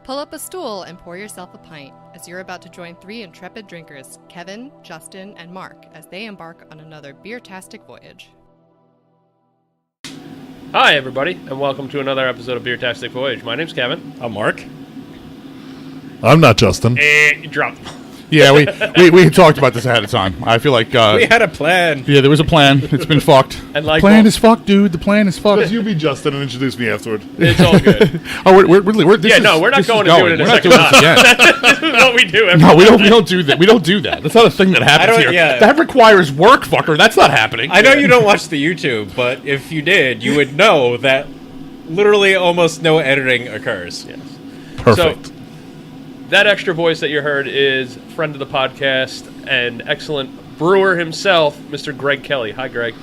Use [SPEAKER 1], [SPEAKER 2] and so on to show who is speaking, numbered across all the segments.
[SPEAKER 1] Pull up a stool and pour yourself a pint as you're about to join three intrepid drinkers, Kevin, Justin, and Mark, as they embark on another Beertastic voyage.
[SPEAKER 2] Hi, everybody, and welcome to another episode of Beertastic Voyage. My name's Kevin.
[SPEAKER 3] I'm Mark.
[SPEAKER 4] I'm not Justin.
[SPEAKER 2] You dropped.
[SPEAKER 3] Yeah, we talked about this ahead of time. I feel like
[SPEAKER 5] we had a plan.
[SPEAKER 3] Yeah, there was a plan. It's been fucked.
[SPEAKER 2] And like
[SPEAKER 3] plan is fucked, dude. The plan is fucked.
[SPEAKER 4] You be Justin and introduce me afterward.
[SPEAKER 2] It's all good.
[SPEAKER 3] We're
[SPEAKER 2] not going to do it in a second time. This is what we do.
[SPEAKER 3] No, we don't do that. We don't do that. That's not a thing that happens here.
[SPEAKER 5] Yeah.
[SPEAKER 3] That requires work, fucker. That's not happening.
[SPEAKER 5] I know you don't watch the YouTube, but if you did, you would know that literally almost no editing occurs.
[SPEAKER 2] Yes.
[SPEAKER 4] Perfect.
[SPEAKER 2] So, that extra voice that you heard is friend of the podcast and excellent brewer himself, Mr. Gregg Kelley. Hi, Greg.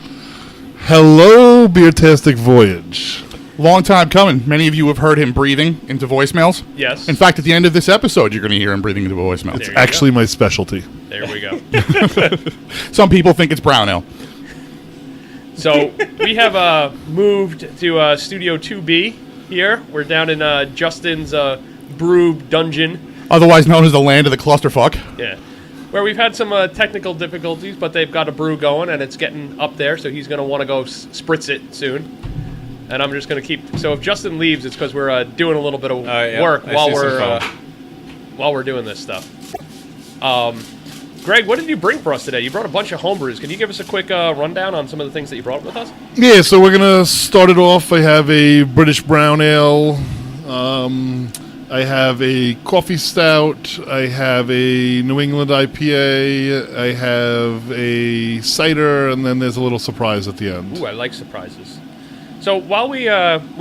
[SPEAKER 4] Hello, Beertastic Voyage.
[SPEAKER 3] Long time coming. Many of you have heard him breathing into voicemails.
[SPEAKER 2] Yes.
[SPEAKER 3] In fact, at the end of this episode, you're going to hear him breathing into voicemails.
[SPEAKER 4] It's actually my specialty.
[SPEAKER 2] There we go.
[SPEAKER 3] Some people think it's brown ale.
[SPEAKER 2] So, we have moved to Studio 2B here. We're down in Justin's brew dungeon.
[SPEAKER 3] Otherwise known as the land of the clusterfuck.
[SPEAKER 2] Yeah. Where we've had some technical difficulties, but they've got a brew going, and it's getting up there, so he's going to want to go spritz it soon. And I'm just going to keep... So if Justin leaves, it's because we're doing a little bit of work while we're doing this stuff. Greg, what did you bring for us today? You brought a bunch of homebrews. Can you give us a quick rundown on some of the things that you brought with us?
[SPEAKER 4] Yeah, so we're going to start it off. I have a British brown ale. I have a coffee stout. I have a New England IPA. I have a cider, and then there's a little surprise at the end.
[SPEAKER 2] Ooh, I like surprises. So while we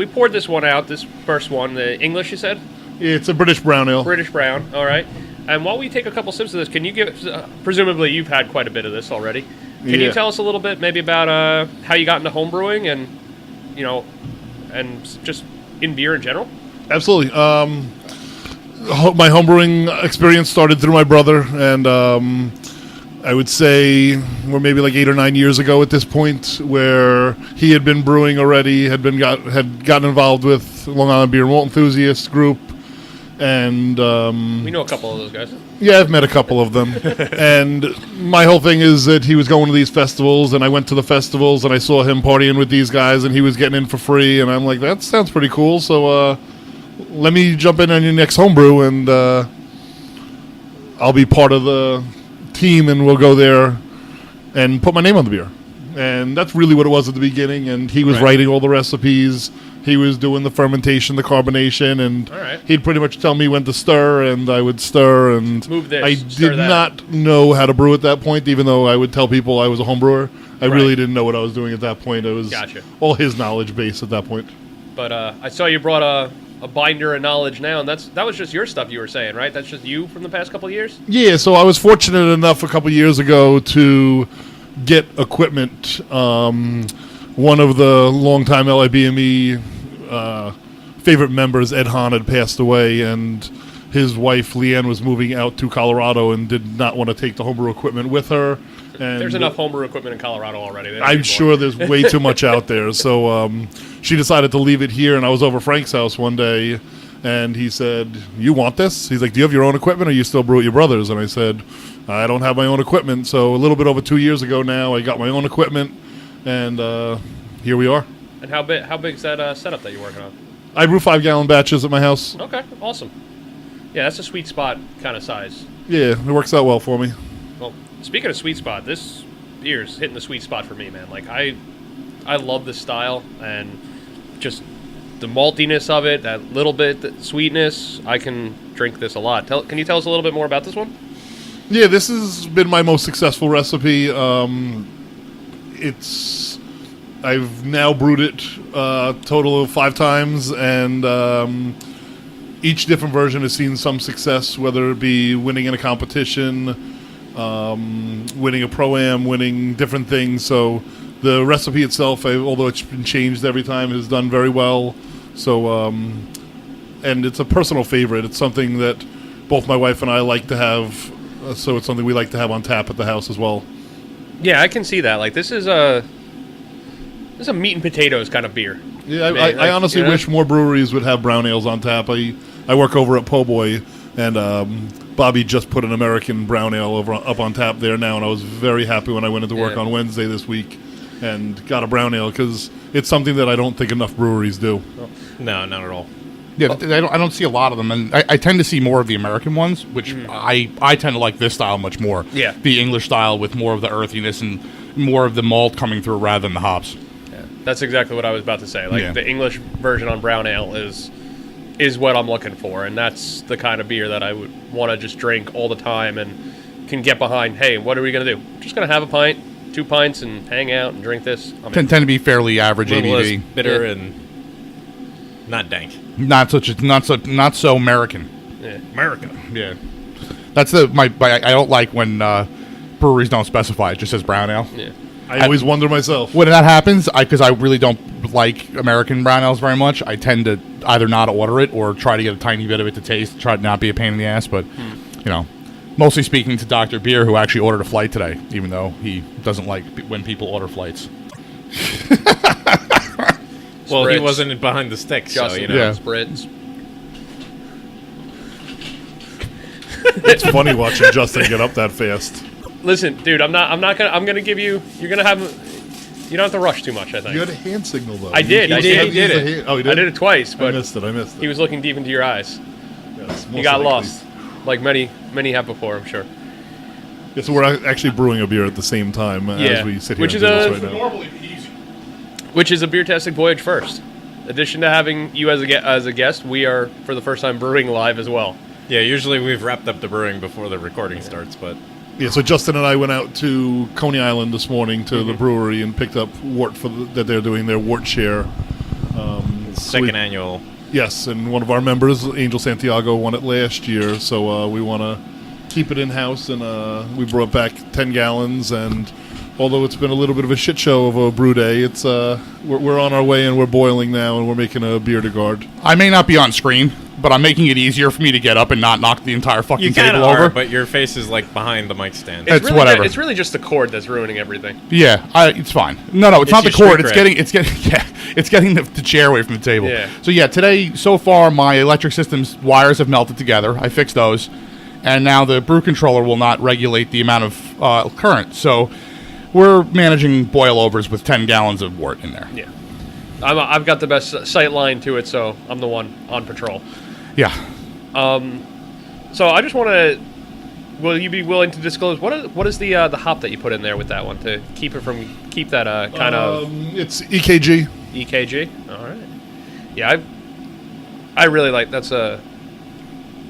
[SPEAKER 2] poured this one out, this first one, the English, you said?
[SPEAKER 4] Yeah, it's a British brown ale.
[SPEAKER 2] British brown, all right. And while we take a couple sips of this, can you give presumably you've had quite a bit of this already. Can you tell us a little bit maybe about how you got into homebrewing and, and just in beer in general?
[SPEAKER 4] Absolutely. My homebrewing experience started through my brother, and I would say we're maybe like 8 or 9 years ago at this point, where he had been brewing already, had gotten involved with Long Island Beer and Malt Enthusiasts group, and
[SPEAKER 2] we know a couple of those guys.
[SPEAKER 4] Yeah, I've met a couple of them, and my whole thing is that he was going to these festivals, and I went to the festivals, and I saw him partying with these guys, and he was getting in for free, and I'm like, that sounds pretty cool, so let me jump in on your next homebrew, and I'll be part of the team, and we'll go there and put my name on the beer. And that's really what it was at the beginning, and he was writing all the recipes. He was doing the fermentation, the carbonation, and he'd pretty much tell me when to stir, and I would stir, and
[SPEAKER 2] move this,
[SPEAKER 4] I did not know how to brew at that point, even though I would tell people I was a home brewer. I really didn't know what I was doing at that point. It was all his knowledge base at that point.
[SPEAKER 2] But I saw you brought a binder of knowledge now, and that was just your stuff you were saying, right? That's just you from the past couple of years?
[SPEAKER 4] Yeah, so I was fortunate enough a couple of years ago to get equipment. One of the longtime LIBME favorite members, Ed Hahn, had passed away, and his wife, Leanne, was moving out to Colorado and did not want to take the homebrew equipment with her. And
[SPEAKER 2] there's enough homebrew equipment in Colorado already.
[SPEAKER 4] I'm sure there's way too much out there. So she decided to leave it here, and I was over Frank's house one day, and he said, "You want this?" He's like, "Do you have your own equipment, or you still brew at your brother's?" And I said, "I don't have my own equipment." So a little bit over 2 years ago now, I got my own equipment, and here we are.
[SPEAKER 2] And how big is that setup that you're working on?
[SPEAKER 4] I brew 5-gallon batches at my house.
[SPEAKER 2] Okay, awesome. Yeah, that's a sweet spot kind of size.
[SPEAKER 4] Yeah, it works out well for me.
[SPEAKER 2] Well, speaking of sweet spot, this beer's hitting the sweet spot for me, man. Like, I love this style, and just the maltiness of it, that little bit the sweetness, I can drink this a lot. Can you tell us a little bit more about this one?
[SPEAKER 4] Yeah, this has been my most successful recipe. I've now brewed it a total of 5 times, and each different version has seen some success, whether it be winning in a competition, winning a Pro-Am, winning different things. So the recipe itself, although it's been changed every time, has done very well. So, and it's a personal favorite. It's something that both my wife and I like to have, so it's something we like to have on tap at the house as well.
[SPEAKER 2] Yeah, I can see that. Like, this is a meat and potatoes kind of beer.
[SPEAKER 4] Yeah, I honestly wish more breweries would have brown ales on tap. I work over at Po' Boy, and Bobby just put an American brown ale up on tap there now, and I was very happy when I went into work on Wednesday this week and got a brown ale because it's something that I don't think enough breweries do.
[SPEAKER 5] No, not at all.
[SPEAKER 3] Yeah, I don't see a lot of them, and I tend to see more of the American ones, which I tend to like this style much more.
[SPEAKER 2] Yeah.
[SPEAKER 3] The English style with more of the earthiness and more of the malt coming through rather than the hops.
[SPEAKER 2] Yeah, that's exactly what I was about to say. Like,
[SPEAKER 3] Yeah.
[SPEAKER 2] the English version on brown ale is what I'm looking for, and that's the kind of beer that I would want to just drink all the time and can get behind. Hey, what are we going to do? Just going to have a pint, 2 pints, and hang out and drink this.
[SPEAKER 3] Tend to be fairly average
[SPEAKER 5] Little less
[SPEAKER 3] ABV.
[SPEAKER 5] bitter and not dank.
[SPEAKER 3] Not so American.
[SPEAKER 2] Yeah, America.
[SPEAKER 3] Yeah, that's I don't like when breweries don't specify. It just says brown ale.
[SPEAKER 2] Yeah.
[SPEAKER 4] I always wonder myself.
[SPEAKER 3] When that happens, because I really don't like American brown ales very much, I tend to either not order it or try to get a tiny bit of it to taste, try to not be a pain in the ass. But, mostly speaking to Dr. Beer, who actually ordered a flight today, even though he doesn't like when people order flights.
[SPEAKER 5] Well, he
[SPEAKER 2] Spritz.
[SPEAKER 5] wasn't behind the stick, so,
[SPEAKER 2] Justin,
[SPEAKER 3] Yeah.
[SPEAKER 2] Spritz.
[SPEAKER 4] It's funny watching Justin get up that fast.
[SPEAKER 2] Listen, dude, I'm gonna give you. You're gonna have. You don't have to rush too much. I think.
[SPEAKER 4] You had a hand signal, though.
[SPEAKER 2] I did. I did.
[SPEAKER 4] He did it. Oh, he did?
[SPEAKER 2] I did it twice,
[SPEAKER 4] I
[SPEAKER 2] but
[SPEAKER 4] missed it.
[SPEAKER 2] he was looking deep into your eyes.
[SPEAKER 4] Yes,
[SPEAKER 2] He
[SPEAKER 4] most
[SPEAKER 2] got
[SPEAKER 4] likely.
[SPEAKER 2] lost, like many have before. I'm sure.
[SPEAKER 4] Yeah, so we're actually brewing a beer at the same time as we sit here
[SPEAKER 2] Which
[SPEAKER 4] and
[SPEAKER 2] is
[SPEAKER 4] do
[SPEAKER 2] a-
[SPEAKER 4] this right now.
[SPEAKER 3] Normally easy.
[SPEAKER 2] Which is a Beertastic Voyage first. In addition to having you as a guest, we are for the first time brewing live as well.
[SPEAKER 5] Yeah, usually we've wrapped up the brewing before the recording starts, but
[SPEAKER 4] Yeah, so Justin and I went out to Coney Island this morning to the brewery and picked up wort that they're doing their wort share.
[SPEAKER 5] second annual.
[SPEAKER 4] Yes, and one of our members, Angel Santiago, won it last year, so we want to keep it in-house, and we brought back 10 gallons, and although it's been a little bit of a shit show of a brew day, it's we're on our way, and we're boiling now, and we're making a beer to guard.
[SPEAKER 3] I may not be on screen, but I'm making it easier for me to get up and not knock the entire fucking
[SPEAKER 5] You kind
[SPEAKER 3] table
[SPEAKER 5] of
[SPEAKER 3] over.
[SPEAKER 5] are, but your face is like behind the mic stand.
[SPEAKER 3] It's
[SPEAKER 2] really
[SPEAKER 3] whatever.
[SPEAKER 2] It's really just the cord that's ruining everything.
[SPEAKER 3] Yeah, it's fine. No, it's not the
[SPEAKER 5] your
[SPEAKER 3] cord.
[SPEAKER 5] street
[SPEAKER 3] It's getting the chair away from the table.
[SPEAKER 2] Yeah.
[SPEAKER 3] So yeah, today so far my electric system's wires have melted together. I fixed those, and now the brew controller will not regulate the amount of current. So we're managing boilovers with 10 gallons of wort in there.
[SPEAKER 2] Yeah, I've got the best sight line to it, so I'm the one on patrol.
[SPEAKER 3] Yeah.
[SPEAKER 2] So I just want to. Will you be willing to disclose what is the hop that you put in there with that one to keep that kind of
[SPEAKER 4] It's EKG.
[SPEAKER 2] EKG? All right. Yeah, I really like that's a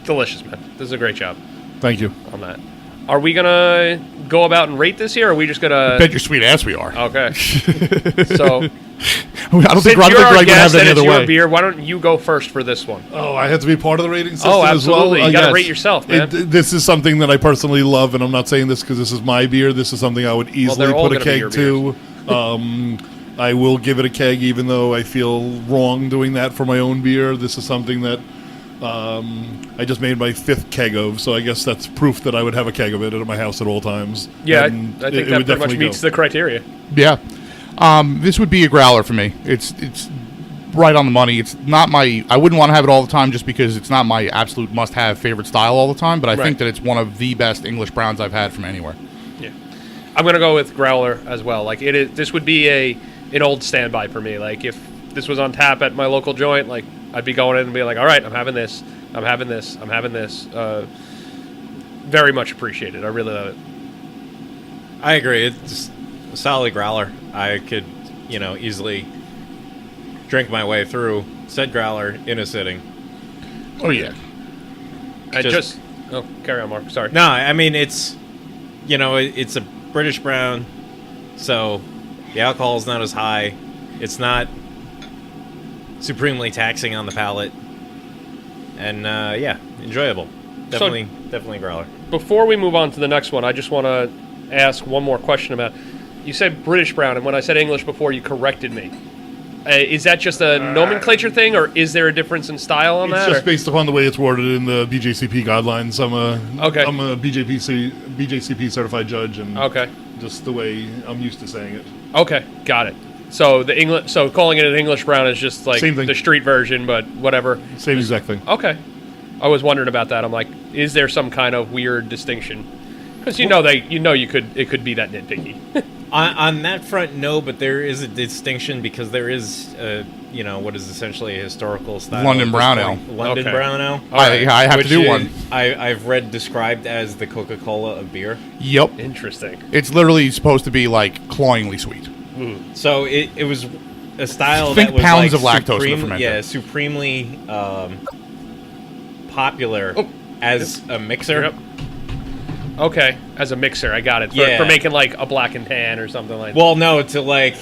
[SPEAKER 2] delicious, man. This is a great job
[SPEAKER 4] Thank you.
[SPEAKER 2] on that. Are we gonna go about and rate this here? Or are we just gonna?
[SPEAKER 3] Bet your sweet ass we are.
[SPEAKER 2] Okay. So
[SPEAKER 3] I don't think
[SPEAKER 2] since you're our
[SPEAKER 3] Greg would have
[SPEAKER 2] guest
[SPEAKER 3] it
[SPEAKER 2] and
[SPEAKER 3] any
[SPEAKER 2] it's
[SPEAKER 3] other
[SPEAKER 2] your
[SPEAKER 3] way.
[SPEAKER 2] beer, why don't you go first for this one?
[SPEAKER 4] Oh, I have to be part of the rating system
[SPEAKER 2] Oh,
[SPEAKER 4] as well?
[SPEAKER 2] absolutely. You gotta
[SPEAKER 4] yes.
[SPEAKER 2] rate yourself, man.
[SPEAKER 4] This is something that I personally love, and I'm not saying this because this is my beer. This is something I would easily
[SPEAKER 2] they're all
[SPEAKER 4] put a
[SPEAKER 2] gonna be your
[SPEAKER 4] keg to. I will give it a keg, even though I feel wrong doing that for my own beer. This is something that I just made my 5th keg of, so I guess that's proof that I would have a keg of it at my house at all times.
[SPEAKER 2] Yeah,
[SPEAKER 4] And
[SPEAKER 2] I think
[SPEAKER 4] it
[SPEAKER 2] that
[SPEAKER 4] would
[SPEAKER 2] pretty much
[SPEAKER 4] definitely
[SPEAKER 2] meets
[SPEAKER 4] go.
[SPEAKER 2] the criteria.
[SPEAKER 3] Yeah. This would be a growler for me. It's right on the money. It's not my. I wouldn't want to have it all the time just because it's not my absolute must-have favorite style all the time. But I
[SPEAKER 2] Right.
[SPEAKER 3] think that it's one of the best English browns I've had from anywhere.
[SPEAKER 2] Yeah, I'm gonna go with growler as well. Like it is. This would be an old standby for me. Like if this was on tap at my local joint, like I'd be going in and be like, all right, I'm having this. I'm having this. I'm having this. Very much appreciated. I really love it.
[SPEAKER 5] I agree. It's a solid growler. I could, easily drink my way through said growler in a sitting.
[SPEAKER 3] Oh yeah.
[SPEAKER 2] And oh, carry on, Mark. Sorry.
[SPEAKER 5] No, I mean it's a British brown, so the alcohol's not as high. It's not supremely taxing on the palate, and enjoyable. Definitely growler.
[SPEAKER 2] Before we move on to the next one, I just want to ask one more question about. You said British brown, and when I said English before, you corrected me. Is that just a nomenclature thing, or is there a difference in style on
[SPEAKER 4] It's
[SPEAKER 2] that?
[SPEAKER 4] just based upon the way it's worded in the BJCP guidelines. I'm a BJCP certified judge, and
[SPEAKER 2] Okay.
[SPEAKER 4] just the way I'm used to saying it.
[SPEAKER 2] Okay, got it. So calling it an English brown is just like
[SPEAKER 4] Same thing.
[SPEAKER 2] the street version, but whatever.
[SPEAKER 4] Same exact thing.
[SPEAKER 2] Okay, I was wondering about that. I'm like, is there some kind of weird distinction? Because it could be that nitpicky.
[SPEAKER 5] On that front, no, but there is a distinction because there is, what is essentially a historical style.
[SPEAKER 3] London Brown Ale.
[SPEAKER 5] London
[SPEAKER 2] Okay.
[SPEAKER 5] Brown Ale.
[SPEAKER 3] I have to do one.
[SPEAKER 5] I've read described as the Coca-Cola of beer.
[SPEAKER 3] Yep.
[SPEAKER 2] Interesting.
[SPEAKER 3] It's literally supposed to be like cloyingly sweet.
[SPEAKER 5] So it was a style
[SPEAKER 3] Think
[SPEAKER 5] that was
[SPEAKER 3] pounds of
[SPEAKER 5] like
[SPEAKER 3] lactose in the fermenter.
[SPEAKER 5] Yeah, supremely popular as a mixer.
[SPEAKER 2] Yep. Okay, as a mixer, I got it. For making like a black and tan or something like that.
[SPEAKER 5] Well, no, to like,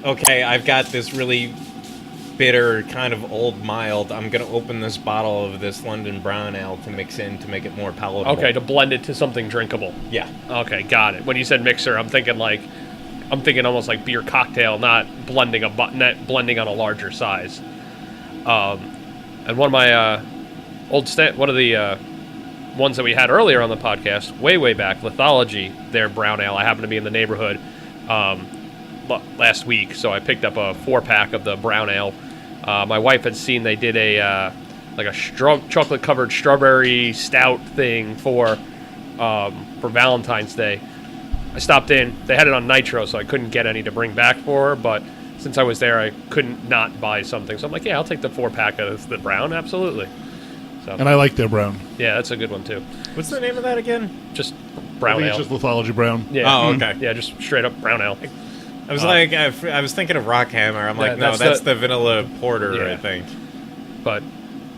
[SPEAKER 5] okay, I've got this really bitter, kind of old mild. I'm going to open this bottle of this London Brown Ale to mix in to make it more palatable.
[SPEAKER 2] Okay, to blend it to something drinkable.
[SPEAKER 5] Yeah.
[SPEAKER 2] Okay, got it. When you said mixer, I'm thinking almost like beer cocktail, not blending on a larger size. And one of my one of the ones that we had earlier on the podcast, way back, Lithology, their brown ale. I happened to be in the neighborhood last week, so I picked up a 4-pack of the brown ale. My wife had seen they did a chocolate covered strawberry stout thing for Valentine's Day. I stopped in. They had it on nitro, so I couldn't get any to bring back for her, but since I was there, I couldn't not buy something. So I'm like, yeah, I'll take the 4-pack of the brown, absolutely. So,
[SPEAKER 4] And I like their brown.
[SPEAKER 2] yeah, that's a good one too.
[SPEAKER 5] What's the name of that again?
[SPEAKER 2] Just
[SPEAKER 4] I
[SPEAKER 2] brown
[SPEAKER 4] think
[SPEAKER 2] ale.
[SPEAKER 4] it's just Lithology brown.
[SPEAKER 2] Yeah.
[SPEAKER 5] Oh, okay.
[SPEAKER 2] Yeah, just straight up brown ale.
[SPEAKER 5] I was I was thinking of Rockhammer. I'm like, no, that's the vanilla porter,
[SPEAKER 2] Yeah.
[SPEAKER 5] I think.
[SPEAKER 2] But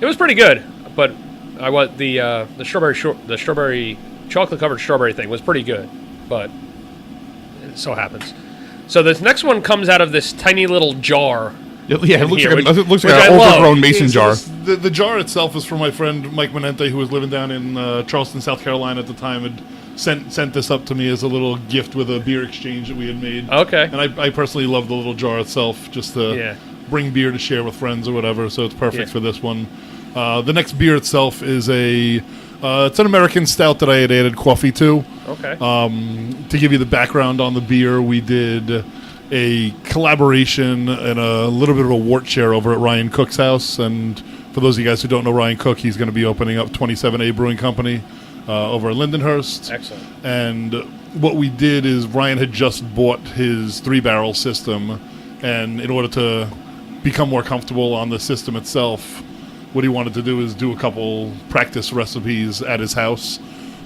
[SPEAKER 2] it was pretty good. But I was the strawberry chocolate covered strawberry thing was pretty good. But it so happens. So this next one comes out of this tiny little jar.
[SPEAKER 3] Yeah, it looks
[SPEAKER 2] here,
[SPEAKER 3] like
[SPEAKER 2] which
[SPEAKER 3] an
[SPEAKER 2] I love.
[SPEAKER 3] overgrown mason jar.
[SPEAKER 4] The jar itself is from my friend Mike Menente, who was living down in Charleston, South Carolina at the time, and sent this up to me as a little gift with a beer exchange that we had made.
[SPEAKER 2] Okay.
[SPEAKER 4] And I personally love the little jar itself, just to bring beer to share with friends or whatever, so it's perfect for this one. The next beer itself is it's an American stout that I had added coffee to.
[SPEAKER 2] Okay.
[SPEAKER 4] To give you the background on the beer, we did a collaboration and a little bit of a wort share over at Ryan Cook's house. And for those of you guys who don't know Ryan Cook, he's going to be opening up 27A Brewing Company over at Lindenhurst.
[SPEAKER 2] Excellent.
[SPEAKER 4] And what we did is Ryan had just bought his 3-barrel system, and in order to become more comfortable on the system itself, what he wanted to do is do a couple practice recipes at his house.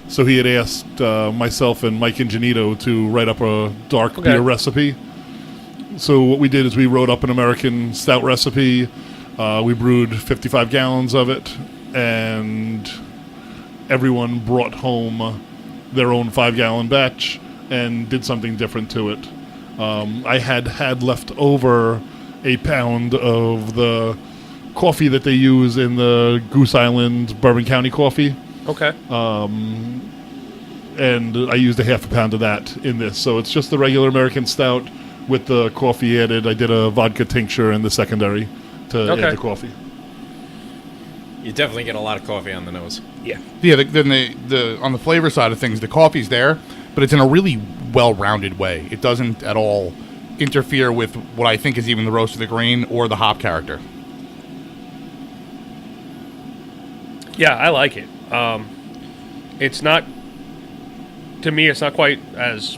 [SPEAKER 4] So he had asked myself and Mike Ingenito to write up a dark beer recipe. So what we did is we wrote up an American stout recipe. We brewed 55 gallons of it, and everyone brought home their own 5-gallon batch and did something different to it. I had left over a pound of the coffee that they use in the Goose Island Bourbon County coffee.
[SPEAKER 2] Okay.
[SPEAKER 4] And I used a half a pound of that in this. So it's just the regular American stout with the coffee added. I did a vodka tincture in the secondary to add the coffee.
[SPEAKER 5] You definitely get a lot of coffee on the nose.
[SPEAKER 2] Yeah.
[SPEAKER 3] Yeah, then the on the flavor side of things, the coffee's there, but it's in a really well-rounded way. It doesn't at all interfere with what I think is even the roast of the grain or the hop character.
[SPEAKER 2] Yeah, I like it. It's not, to me, it's not quite as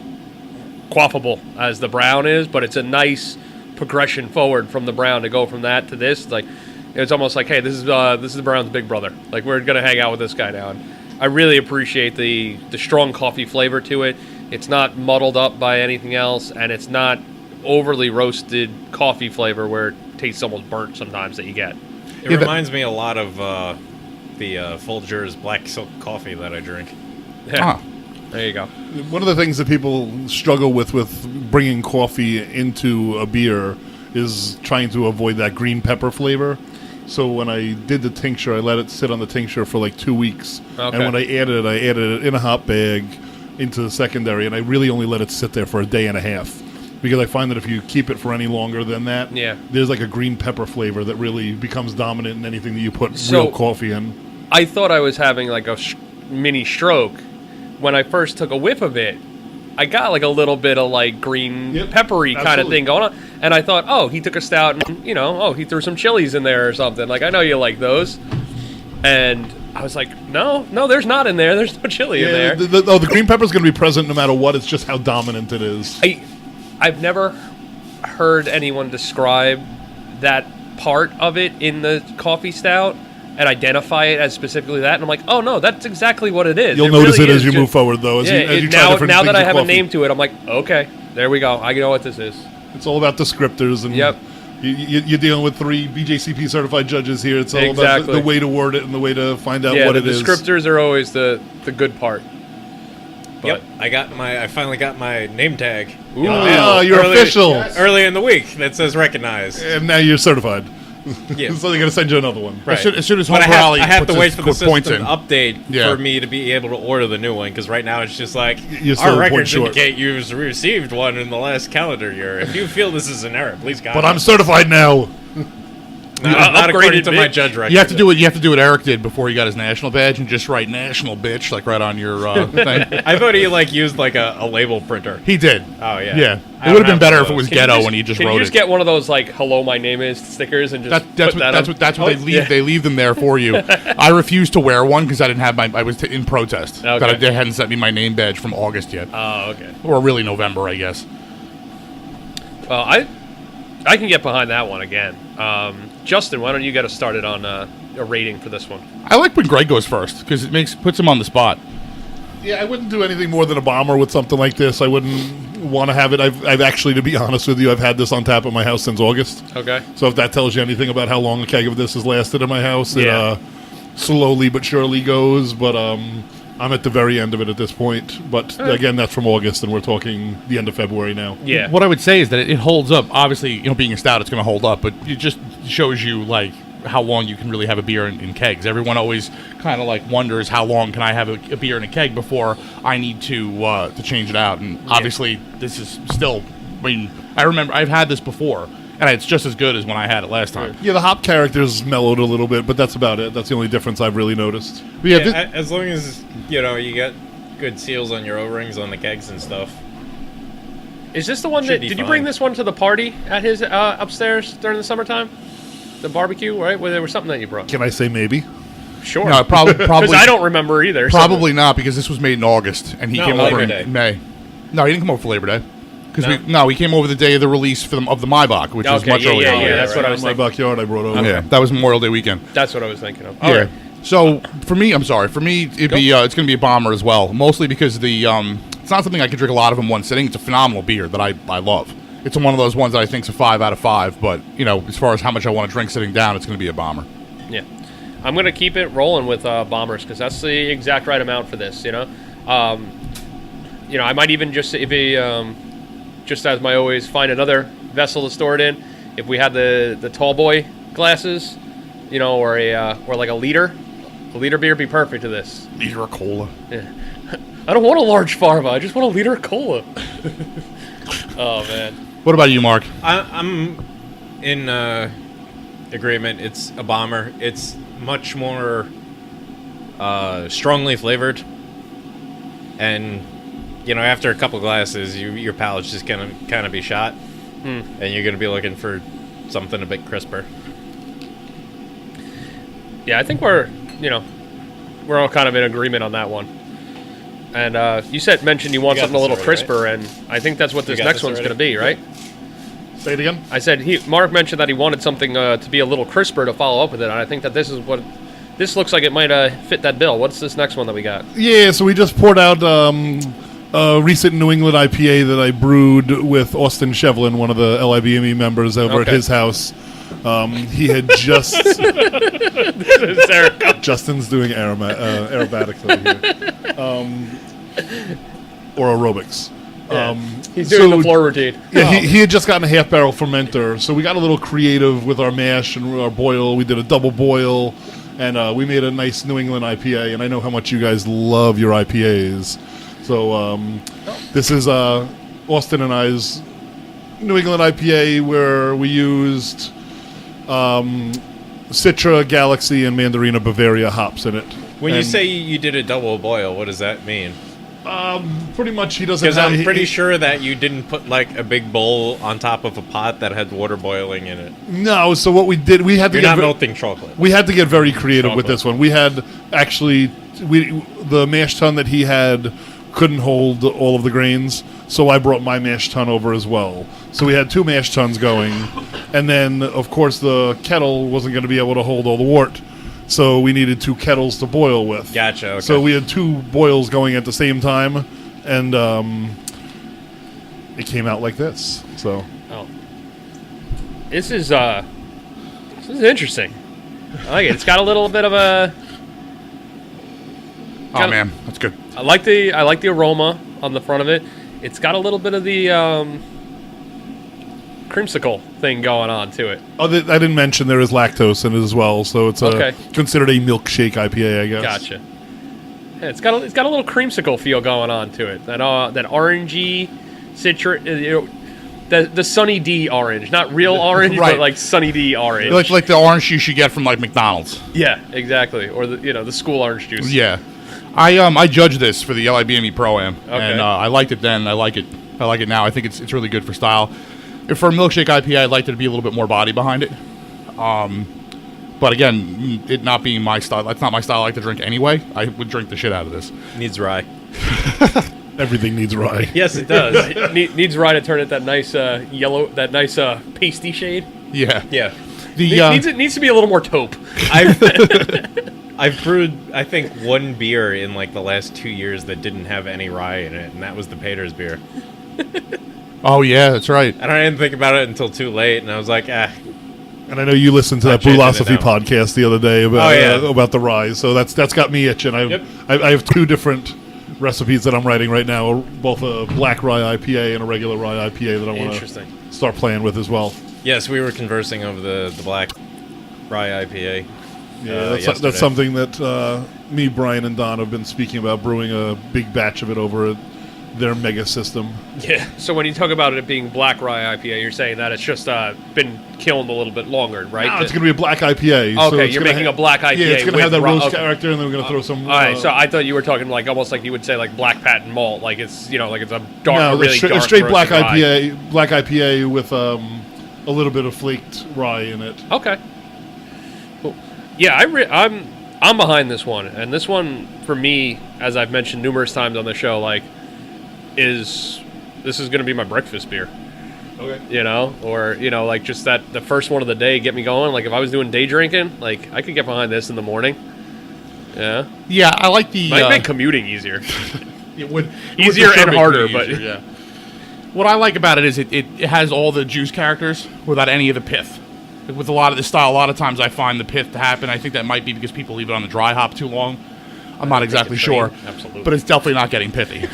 [SPEAKER 2] quaffable as the brown is, but it's a nice progression forward from the brown to go from that to this. Like, it's almost like, hey, this is the brown's big brother. Like, we're gonna hang out with this guy now. And I really appreciate the strong coffee flavor to it. It's not muddled up by anything else, and it's not overly roasted coffee flavor where it tastes almost burnt sometimes that you get.
[SPEAKER 5] It reminds me a lot of the Folgers Black Silk coffee that I drink.
[SPEAKER 2] Yeah. There you go.
[SPEAKER 4] One of the things that people struggle with bringing coffee into a beer is trying to avoid that green pepper flavor. So when I did the tincture, I let it sit on the tincture for like 2 weeks.
[SPEAKER 2] Okay.
[SPEAKER 4] And when I added it in a hot bag into the secondary, and I really only let it sit there for a day and a half. Because I find that if you keep it for any longer than that, there's like a green pepper flavor that really becomes dominant in anything that you put real coffee in.
[SPEAKER 2] I thought I was having like a mini stroke. When I first took a whiff of it, I got like a little bit of like green peppery kind of thing going on. And I thought, oh, he took a stout and, he threw some chilies in there or something. Like, I know you like those. And I was like, no, there's not in there. There's no chili in there.
[SPEAKER 4] The green pepper is going to be present no matter what. It's just how dominant it is.
[SPEAKER 2] I've never heard anyone describe that part of it in the coffee stout and identify it as specifically that. And I'm like, oh, no, that's exactly what it is.
[SPEAKER 4] You'll notice it as you move forward, though. As you try different
[SPEAKER 2] now that I have
[SPEAKER 4] coffee.
[SPEAKER 2] a name to it, I'm like, okay, there we go. I know what this is.
[SPEAKER 4] It's all about descriptors. And
[SPEAKER 2] Yep.
[SPEAKER 4] You're dealing with 3 BJCP certified judges here. It's all about the way to word it and the way to find out what it is.
[SPEAKER 2] Yeah, the descriptors are always the good part.
[SPEAKER 5] But I finally got my name tag.
[SPEAKER 2] Ooh.
[SPEAKER 4] You're official.
[SPEAKER 5] Early in the week that says recognized.
[SPEAKER 4] And now you're certified.
[SPEAKER 5] Yeah.
[SPEAKER 4] So they're going to send you another one.
[SPEAKER 5] Right.
[SPEAKER 3] As soon as
[SPEAKER 5] But
[SPEAKER 3] Homebrew Alley
[SPEAKER 5] I have to
[SPEAKER 3] puts
[SPEAKER 5] wait
[SPEAKER 3] his
[SPEAKER 5] for the system
[SPEAKER 3] points
[SPEAKER 5] to
[SPEAKER 3] in.
[SPEAKER 5] update for me to be able to order the new one, because right now it's just like,
[SPEAKER 4] You're still
[SPEAKER 5] our
[SPEAKER 4] a point
[SPEAKER 5] records
[SPEAKER 4] short.
[SPEAKER 5] indicate you've received one in the last calendar year. If you feel this is an error, please
[SPEAKER 4] But
[SPEAKER 5] contact
[SPEAKER 4] I'm certified now.
[SPEAKER 5] not according
[SPEAKER 2] upgraded
[SPEAKER 5] to my
[SPEAKER 2] bit.
[SPEAKER 5] judge record.
[SPEAKER 3] You have to do it. You have to do what Eric did before he got his national badge, and just write "national bitch" like right on your thing.
[SPEAKER 5] I thought he used a label printer.
[SPEAKER 3] He did.
[SPEAKER 5] Oh yeah.
[SPEAKER 3] Yeah,
[SPEAKER 5] I
[SPEAKER 3] it would have
[SPEAKER 5] don't
[SPEAKER 3] been
[SPEAKER 5] have
[SPEAKER 3] better
[SPEAKER 5] one
[SPEAKER 3] if
[SPEAKER 5] of
[SPEAKER 3] it was
[SPEAKER 5] those.
[SPEAKER 3] ghetto and he just
[SPEAKER 2] Can
[SPEAKER 3] wrote
[SPEAKER 2] you just
[SPEAKER 3] it.
[SPEAKER 2] get one of those, like, hello, my name is stickers and just
[SPEAKER 3] That's
[SPEAKER 2] put that
[SPEAKER 3] what they leave.
[SPEAKER 2] Yeah.
[SPEAKER 3] They leave them there for you. I refused to wear one because I didn't have I was in protest.
[SPEAKER 2] Okay.
[SPEAKER 3] That they hadn't sent me my name badge from August yet,
[SPEAKER 2] Oh, okay.
[SPEAKER 3] or really November, I guess.
[SPEAKER 2] Well, I can get behind that one again. Justin, why don't you get us started on a rating for this one?
[SPEAKER 3] I like when Greg goes first because it puts him on the spot.
[SPEAKER 4] Yeah, I wouldn't do anything more than a bomber with something like this. I wouldn't want to have it. I've actually, to be honest with you, I've had this on tap at my house since August.
[SPEAKER 2] Okay.
[SPEAKER 4] So if that tells you anything about how long a keg of this has lasted in my house,
[SPEAKER 2] Yeah.
[SPEAKER 4] it slowly but surely goes. But I'm at the very end of it at this point. But again, that's from August, and we're talking the end of February now.
[SPEAKER 2] Yeah.
[SPEAKER 3] What I would say is that it holds up. Obviously, being a stout, it's going to hold up, but it just shows you like how long you can really have a beer in kegs. Everyone always kind of like wonders how long can I have a beer in a keg before I need to change it out. And obviously, this is still. I mean, I remember I've had this before, and it's just as good as when I had it last time.
[SPEAKER 4] Yeah, the hop character's mellowed a little bit, but that's about it. That's the only difference I've really noticed.
[SPEAKER 3] But yeah,
[SPEAKER 5] As long as you get good seals on your O-rings on the kegs and stuff.
[SPEAKER 2] Is this the one
[SPEAKER 5] Should
[SPEAKER 2] that...
[SPEAKER 5] be
[SPEAKER 2] Did you
[SPEAKER 5] fine.
[SPEAKER 2] bring this one to the party at his upstairs during the summertime? The barbecue, right? Where there was something that you brought.
[SPEAKER 4] Can I say maybe?
[SPEAKER 2] Sure.
[SPEAKER 3] no,
[SPEAKER 2] Because
[SPEAKER 3] probably
[SPEAKER 2] I don't remember either. so-
[SPEAKER 3] probably not because this was made in August, and he
[SPEAKER 5] No,
[SPEAKER 3] came over
[SPEAKER 5] Labor
[SPEAKER 3] in
[SPEAKER 5] Day.
[SPEAKER 3] May. No, he didn't come over for Labor Day. Because
[SPEAKER 5] No?
[SPEAKER 3] he came over the day of the release of the Maybach, which was
[SPEAKER 2] Okay,
[SPEAKER 3] much
[SPEAKER 2] yeah,
[SPEAKER 3] earlier.
[SPEAKER 2] yeah, that's what I was
[SPEAKER 4] In my
[SPEAKER 2] thinking.
[SPEAKER 4] backyard, I brought over.
[SPEAKER 3] Yeah, that was Memorial Day weekend.
[SPEAKER 2] That's what I was thinking of.
[SPEAKER 3] Yeah.
[SPEAKER 2] All right.
[SPEAKER 3] So for me, it's going to be a bomber as well. Mostly because it's not something I could drink a lot of in one sitting. It's a phenomenal beer that I love. It's one of those ones that I think is a 5 out of 5. But as far as how much I want to drink sitting down, it's going to be a bomber.
[SPEAKER 2] Yeah. I'm going to keep it rolling with bombers because that's the exact right amount for this, I might even just, just as my always, find another vessel to store it in. If we had the tall boy glasses, or like a liter beer would be perfect to this.
[SPEAKER 3] Liter of cola.
[SPEAKER 2] Yeah. I don't want a large Farva. I just want a liter of cola. Oh, man.
[SPEAKER 3] What about you, Mark?
[SPEAKER 5] I'm in agreement. It's a bomber. It's much more strongly flavored, and after a couple glasses, your palate's just gonna kind of be shot, and you're gonna be looking for something a bit crisper.
[SPEAKER 2] Yeah, I think we're all kind of in agreement on that one. And you mentioned you want
[SPEAKER 5] got
[SPEAKER 2] something a little
[SPEAKER 5] this already,
[SPEAKER 2] crisper, and I think that's what this
[SPEAKER 5] got
[SPEAKER 2] next
[SPEAKER 5] this
[SPEAKER 2] one's going to
[SPEAKER 5] already?
[SPEAKER 2] be, right?
[SPEAKER 4] Say it again.
[SPEAKER 2] I said Mark mentioned that he wanted something to be a little crisper to follow up with it, and I think that this looks like it might fit that bill. What's this next one that we got?
[SPEAKER 4] Yeah, so we just poured out a recent New England IPA that I brewed with Austin Shevlin, one of the LIBME members over at
[SPEAKER 2] Okay.
[SPEAKER 4] his house. He had just... Justin's doing aerobatics over here. Or aerobics.
[SPEAKER 2] He's doing the floor routine.
[SPEAKER 4] Yeah, he had just gotten a half-barrel fermenter, so we got a little creative with our mash and our boil. We did a double boil, and we made a nice New England IPA, and I know how much you guys love your IPAs. So this is Austin and I's New England IPA where we used Citra, Galaxy, and Mandarina Bavaria hops in it.
[SPEAKER 5] When you
[SPEAKER 4] And
[SPEAKER 5] say you did a double boil, what does that mean?
[SPEAKER 4] Pretty much, he doesn't.
[SPEAKER 5] Because
[SPEAKER 4] have...
[SPEAKER 5] I'm pretty sure that you didn't put like a big bowl on top of a pot that had water boiling in it.
[SPEAKER 4] No, so what we did, we had to
[SPEAKER 5] You're
[SPEAKER 4] get
[SPEAKER 5] not melting chocolate.
[SPEAKER 4] we had to get very creative with
[SPEAKER 5] Chocolate.
[SPEAKER 4] this one. We had actually the mash tun that he had couldn't hold all of the grains, so I brought my mash tun over as well. So we had 2 mash tuns going, and then of course the kettle wasn't going to be able to hold all the wort, so we needed 2 kettles to boil with.
[SPEAKER 5] Gotcha. Okay.
[SPEAKER 4] So we had 2 boils going at the same time, and it came out like this. So
[SPEAKER 2] Oh. This is interesting. I like it. It's got a little bit of a.
[SPEAKER 3] Oh man, that's good.
[SPEAKER 2] I like the aroma on the front of it. It's got a little bit of the creamsicle thing going on to it.
[SPEAKER 4] I didn't mention there is lactose in it as well, so it's
[SPEAKER 2] Okay.
[SPEAKER 4] considered a milkshake IPA, I guess.
[SPEAKER 2] Gotcha. Yeah, it's got a little creamsicle feel going on to it. That orangey citrus. The Sunny D orange, not real orange,
[SPEAKER 3] Right.
[SPEAKER 2] but like Sunny D orange.
[SPEAKER 3] Like the orange juice you get from like McDonald's.
[SPEAKER 2] Yeah, exactly. Or the school orange juice.
[SPEAKER 3] Yeah, I judged this for the LIBME Pro-Am,
[SPEAKER 2] Okay.
[SPEAKER 3] and I liked it then. I like it now. I think it's really good for style. If for a milkshake IPA, I'd like there to be a little bit more body behind it. But again, it not being my style, that's not my style I like to drink anyway. I would drink the shit out of this.
[SPEAKER 5] Needs rye.
[SPEAKER 4] Everything needs rye.
[SPEAKER 2] Yes, it does. It needs rye to turn it that nice yellow, that nice pasty shade.
[SPEAKER 3] Yeah.
[SPEAKER 5] Yeah.
[SPEAKER 3] The
[SPEAKER 2] Needs to be a little more taupe.
[SPEAKER 5] I've brewed, I think, 1 beer in like the last 2 years that didn't have any rye in it, and that was the Pater's beer.
[SPEAKER 3] oh yeah, that's right.
[SPEAKER 5] And I didn't think about it until too late, and I was like,
[SPEAKER 4] And I know you listened to that
[SPEAKER 5] changing it
[SPEAKER 4] Brewlosophy
[SPEAKER 5] now.
[SPEAKER 4] podcast the other day about the rye, so that's got me itching.
[SPEAKER 5] Yep.
[SPEAKER 4] I have 2 different recipes that I'm writing right now, both a black rye IPA and a regular rye IPA that I want
[SPEAKER 2] Interesting.
[SPEAKER 4] to start playing with as well.
[SPEAKER 5] yes, we were conversing over the black rye IPA.
[SPEAKER 4] Yeah,
[SPEAKER 5] yesterday.
[SPEAKER 4] that's something that me, Brian, and Don have been speaking about, brewing a big batch of it over at their mega system.
[SPEAKER 2] Yeah. So when you talk about it being black rye IPA, you're saying that it's just been kilned a little bit longer, right?
[SPEAKER 4] No, it's going to be a black IPA. so
[SPEAKER 2] Okay,
[SPEAKER 4] it's
[SPEAKER 2] you're
[SPEAKER 4] gonna
[SPEAKER 2] making a black IPA.
[SPEAKER 4] Yeah, it's going to
[SPEAKER 2] with
[SPEAKER 4] have that
[SPEAKER 2] ro-
[SPEAKER 4] roast
[SPEAKER 2] okay.
[SPEAKER 4] character, and then we're going to throw some...
[SPEAKER 2] All right, so I thought you were talking like almost like you would say like black patent malt, like it's like it's a dark,
[SPEAKER 4] no,
[SPEAKER 2] really
[SPEAKER 4] it's
[SPEAKER 2] dark
[SPEAKER 4] straight black
[SPEAKER 2] roasted rye.
[SPEAKER 4] black IPA with a little bit of flaked rye in it.
[SPEAKER 2] Okay. Cool. Yeah, I'm behind this one, and this one for me, as I've mentioned numerous times on the show, like this is going to be my breakfast beer.
[SPEAKER 4] Okay.
[SPEAKER 2] Or like just that the first one of the day get me going. Like if I was doing day drinking, like I could get behind this in the morning. Yeah,
[SPEAKER 3] Yeah, I like the
[SPEAKER 2] might make commuting easier.
[SPEAKER 3] it would
[SPEAKER 2] Easier
[SPEAKER 3] for sure
[SPEAKER 2] and
[SPEAKER 3] make
[SPEAKER 2] harder,
[SPEAKER 3] it
[SPEAKER 2] but-
[SPEAKER 3] easier, yeah. What I like about it is it has all the juice characters without any of the pith. With a lot of this style, a lot of times I find the pith to happen. I think that might be because people leave it on the dry hop too long. I'm not exactly
[SPEAKER 2] the train,
[SPEAKER 3] sure,
[SPEAKER 2] absolutely.
[SPEAKER 3] but it's definitely not getting pithy.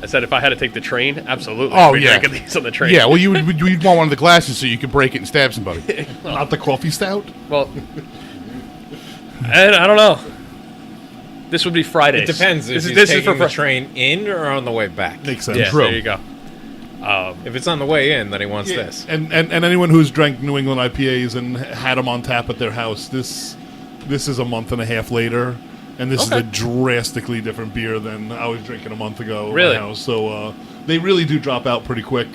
[SPEAKER 2] I said if I had to take the train, absolutely.
[SPEAKER 3] Oh,
[SPEAKER 2] I'd be
[SPEAKER 3] yeah.
[SPEAKER 2] drinking these on the train.
[SPEAKER 3] Yeah, well, you'd want one of the glasses so you could break it and stab somebody.
[SPEAKER 4] Not the coffee stout?
[SPEAKER 2] Well, and I don't know. This would be Fridays.
[SPEAKER 5] It depends if
[SPEAKER 2] This
[SPEAKER 5] he's
[SPEAKER 2] is
[SPEAKER 5] taking
[SPEAKER 2] for
[SPEAKER 5] the train in or on the way back.
[SPEAKER 4] Makes sense.
[SPEAKER 2] Yeah,
[SPEAKER 3] True.
[SPEAKER 2] there you go.
[SPEAKER 5] If it's on the way in, then he wants
[SPEAKER 4] Yeah,
[SPEAKER 5] this.
[SPEAKER 4] and anyone who's drank New England IPAs and had them on tap at their house, this is a month and a half later, and this is
[SPEAKER 2] Okay.
[SPEAKER 4] a drastically different beer than I was drinking a month ago at
[SPEAKER 2] Really?
[SPEAKER 4] my house. So they really do drop out pretty quick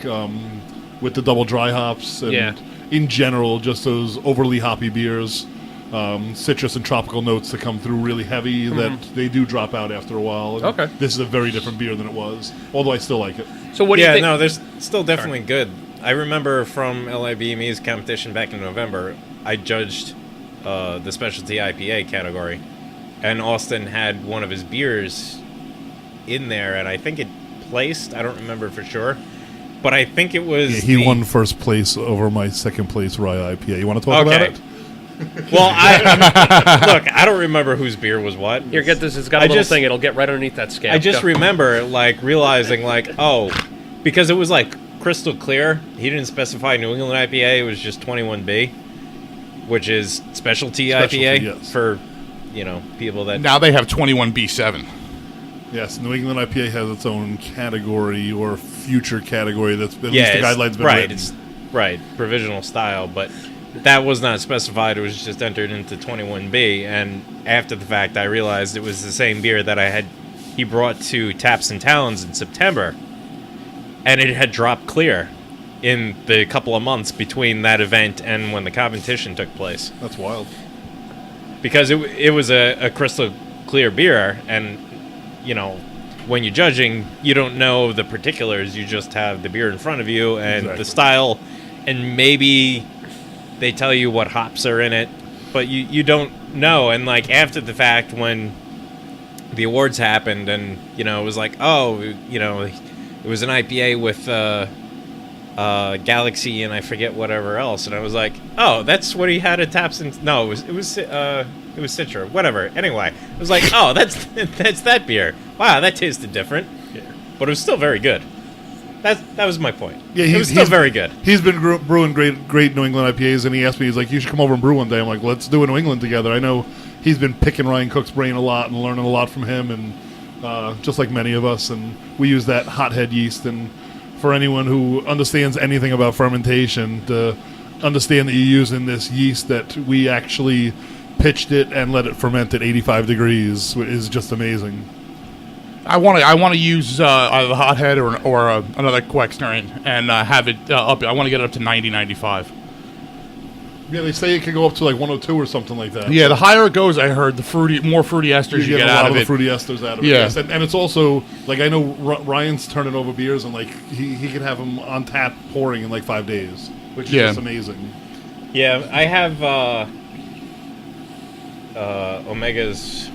[SPEAKER 4] with the double dry hops, and
[SPEAKER 2] Yeah.
[SPEAKER 4] in general, just those overly hoppy beers. Citrus and tropical notes that come through really heavy that they do drop out after a while. And
[SPEAKER 2] Okay.
[SPEAKER 4] This is a very different beer than it was, although I still like it.
[SPEAKER 2] So what do you
[SPEAKER 5] Yeah,
[SPEAKER 2] think?
[SPEAKER 5] no, there's still definitely good. I remember from LIBME's competition back in November, I judged the specialty IPA category, and Austin had one of his beers in there, and I think it placed. I don't remember for sure, but I think it was.
[SPEAKER 4] Yeah, he
[SPEAKER 5] the-
[SPEAKER 4] won first place over my second place rye IPA. You want to talk about
[SPEAKER 5] Okay.
[SPEAKER 4] it?
[SPEAKER 5] Well, look, I don't remember whose beer was what.
[SPEAKER 2] Here, get this. It's got a
[SPEAKER 5] I
[SPEAKER 2] little
[SPEAKER 5] just-
[SPEAKER 2] thing. It'll get right underneath that scale.
[SPEAKER 5] I just
[SPEAKER 2] Go.
[SPEAKER 5] remember realizing oh, because it was crystal clear. He didn't specify New England IPA. It was just 21B, which is specialty IPA
[SPEAKER 4] yes.
[SPEAKER 5] for people that.
[SPEAKER 3] Now they have 21B7.
[SPEAKER 4] Yes, New England IPA has its own category or future category that's at least the
[SPEAKER 5] it's-
[SPEAKER 4] guidelines been
[SPEAKER 5] right.
[SPEAKER 4] written.
[SPEAKER 5] It's right provisional style, but that was not specified. It was just entered into 21B, and after the fact, I realized it was the same beer that I had he brought to Taps and Talons in September, and it had dropped clear in the couple of months between that event and when the competition took place.
[SPEAKER 4] That's wild.
[SPEAKER 5] Because it was a crystal clear beer, and, when you're judging, you don't know the particulars. You just have the beer in front of you and the style, and maybe they tell you what hops are in it, but you don't know. And, after the fact, when the awards happened and, it was like, it was an IPA with Galaxy and I forget whatever else, and I was like, oh, that's what he had at Taps and... No, it was Citra, whatever. Anyway, I was like, oh, that's that beer. Wow, that tasted different. Yeah. But it was still very good. That was my point. Yeah, it was still very good.
[SPEAKER 4] He's been brewing great New England IPAs, and he asked me, he's like, you should come over and brew one day. I'm like, let's do a New England together. I know he's been picking Ryan Cook's brain a lot and learning a lot from him, and just like many of us, and we use that hothead yeast. And for anyone who understands anything about fermentation, to understand that you're using this yeast that we actually pitched it and let it ferment at 85 degrees is just amazing.
[SPEAKER 3] I want to use either the hothead or another Quexner and have it up. I want to get it up to 90, 95.
[SPEAKER 4] Yeah, they say it can go up to like 102 or something like that.
[SPEAKER 3] Yeah, the higher it goes, I heard, the more fruity esters you get out of it.
[SPEAKER 4] A lot of the fruity esters out of it. Yes. And it's also, I know Ryan's turning over beers, and he can have them on tap pouring in 5 days, which is just amazing.
[SPEAKER 5] Yeah, I have Omega's,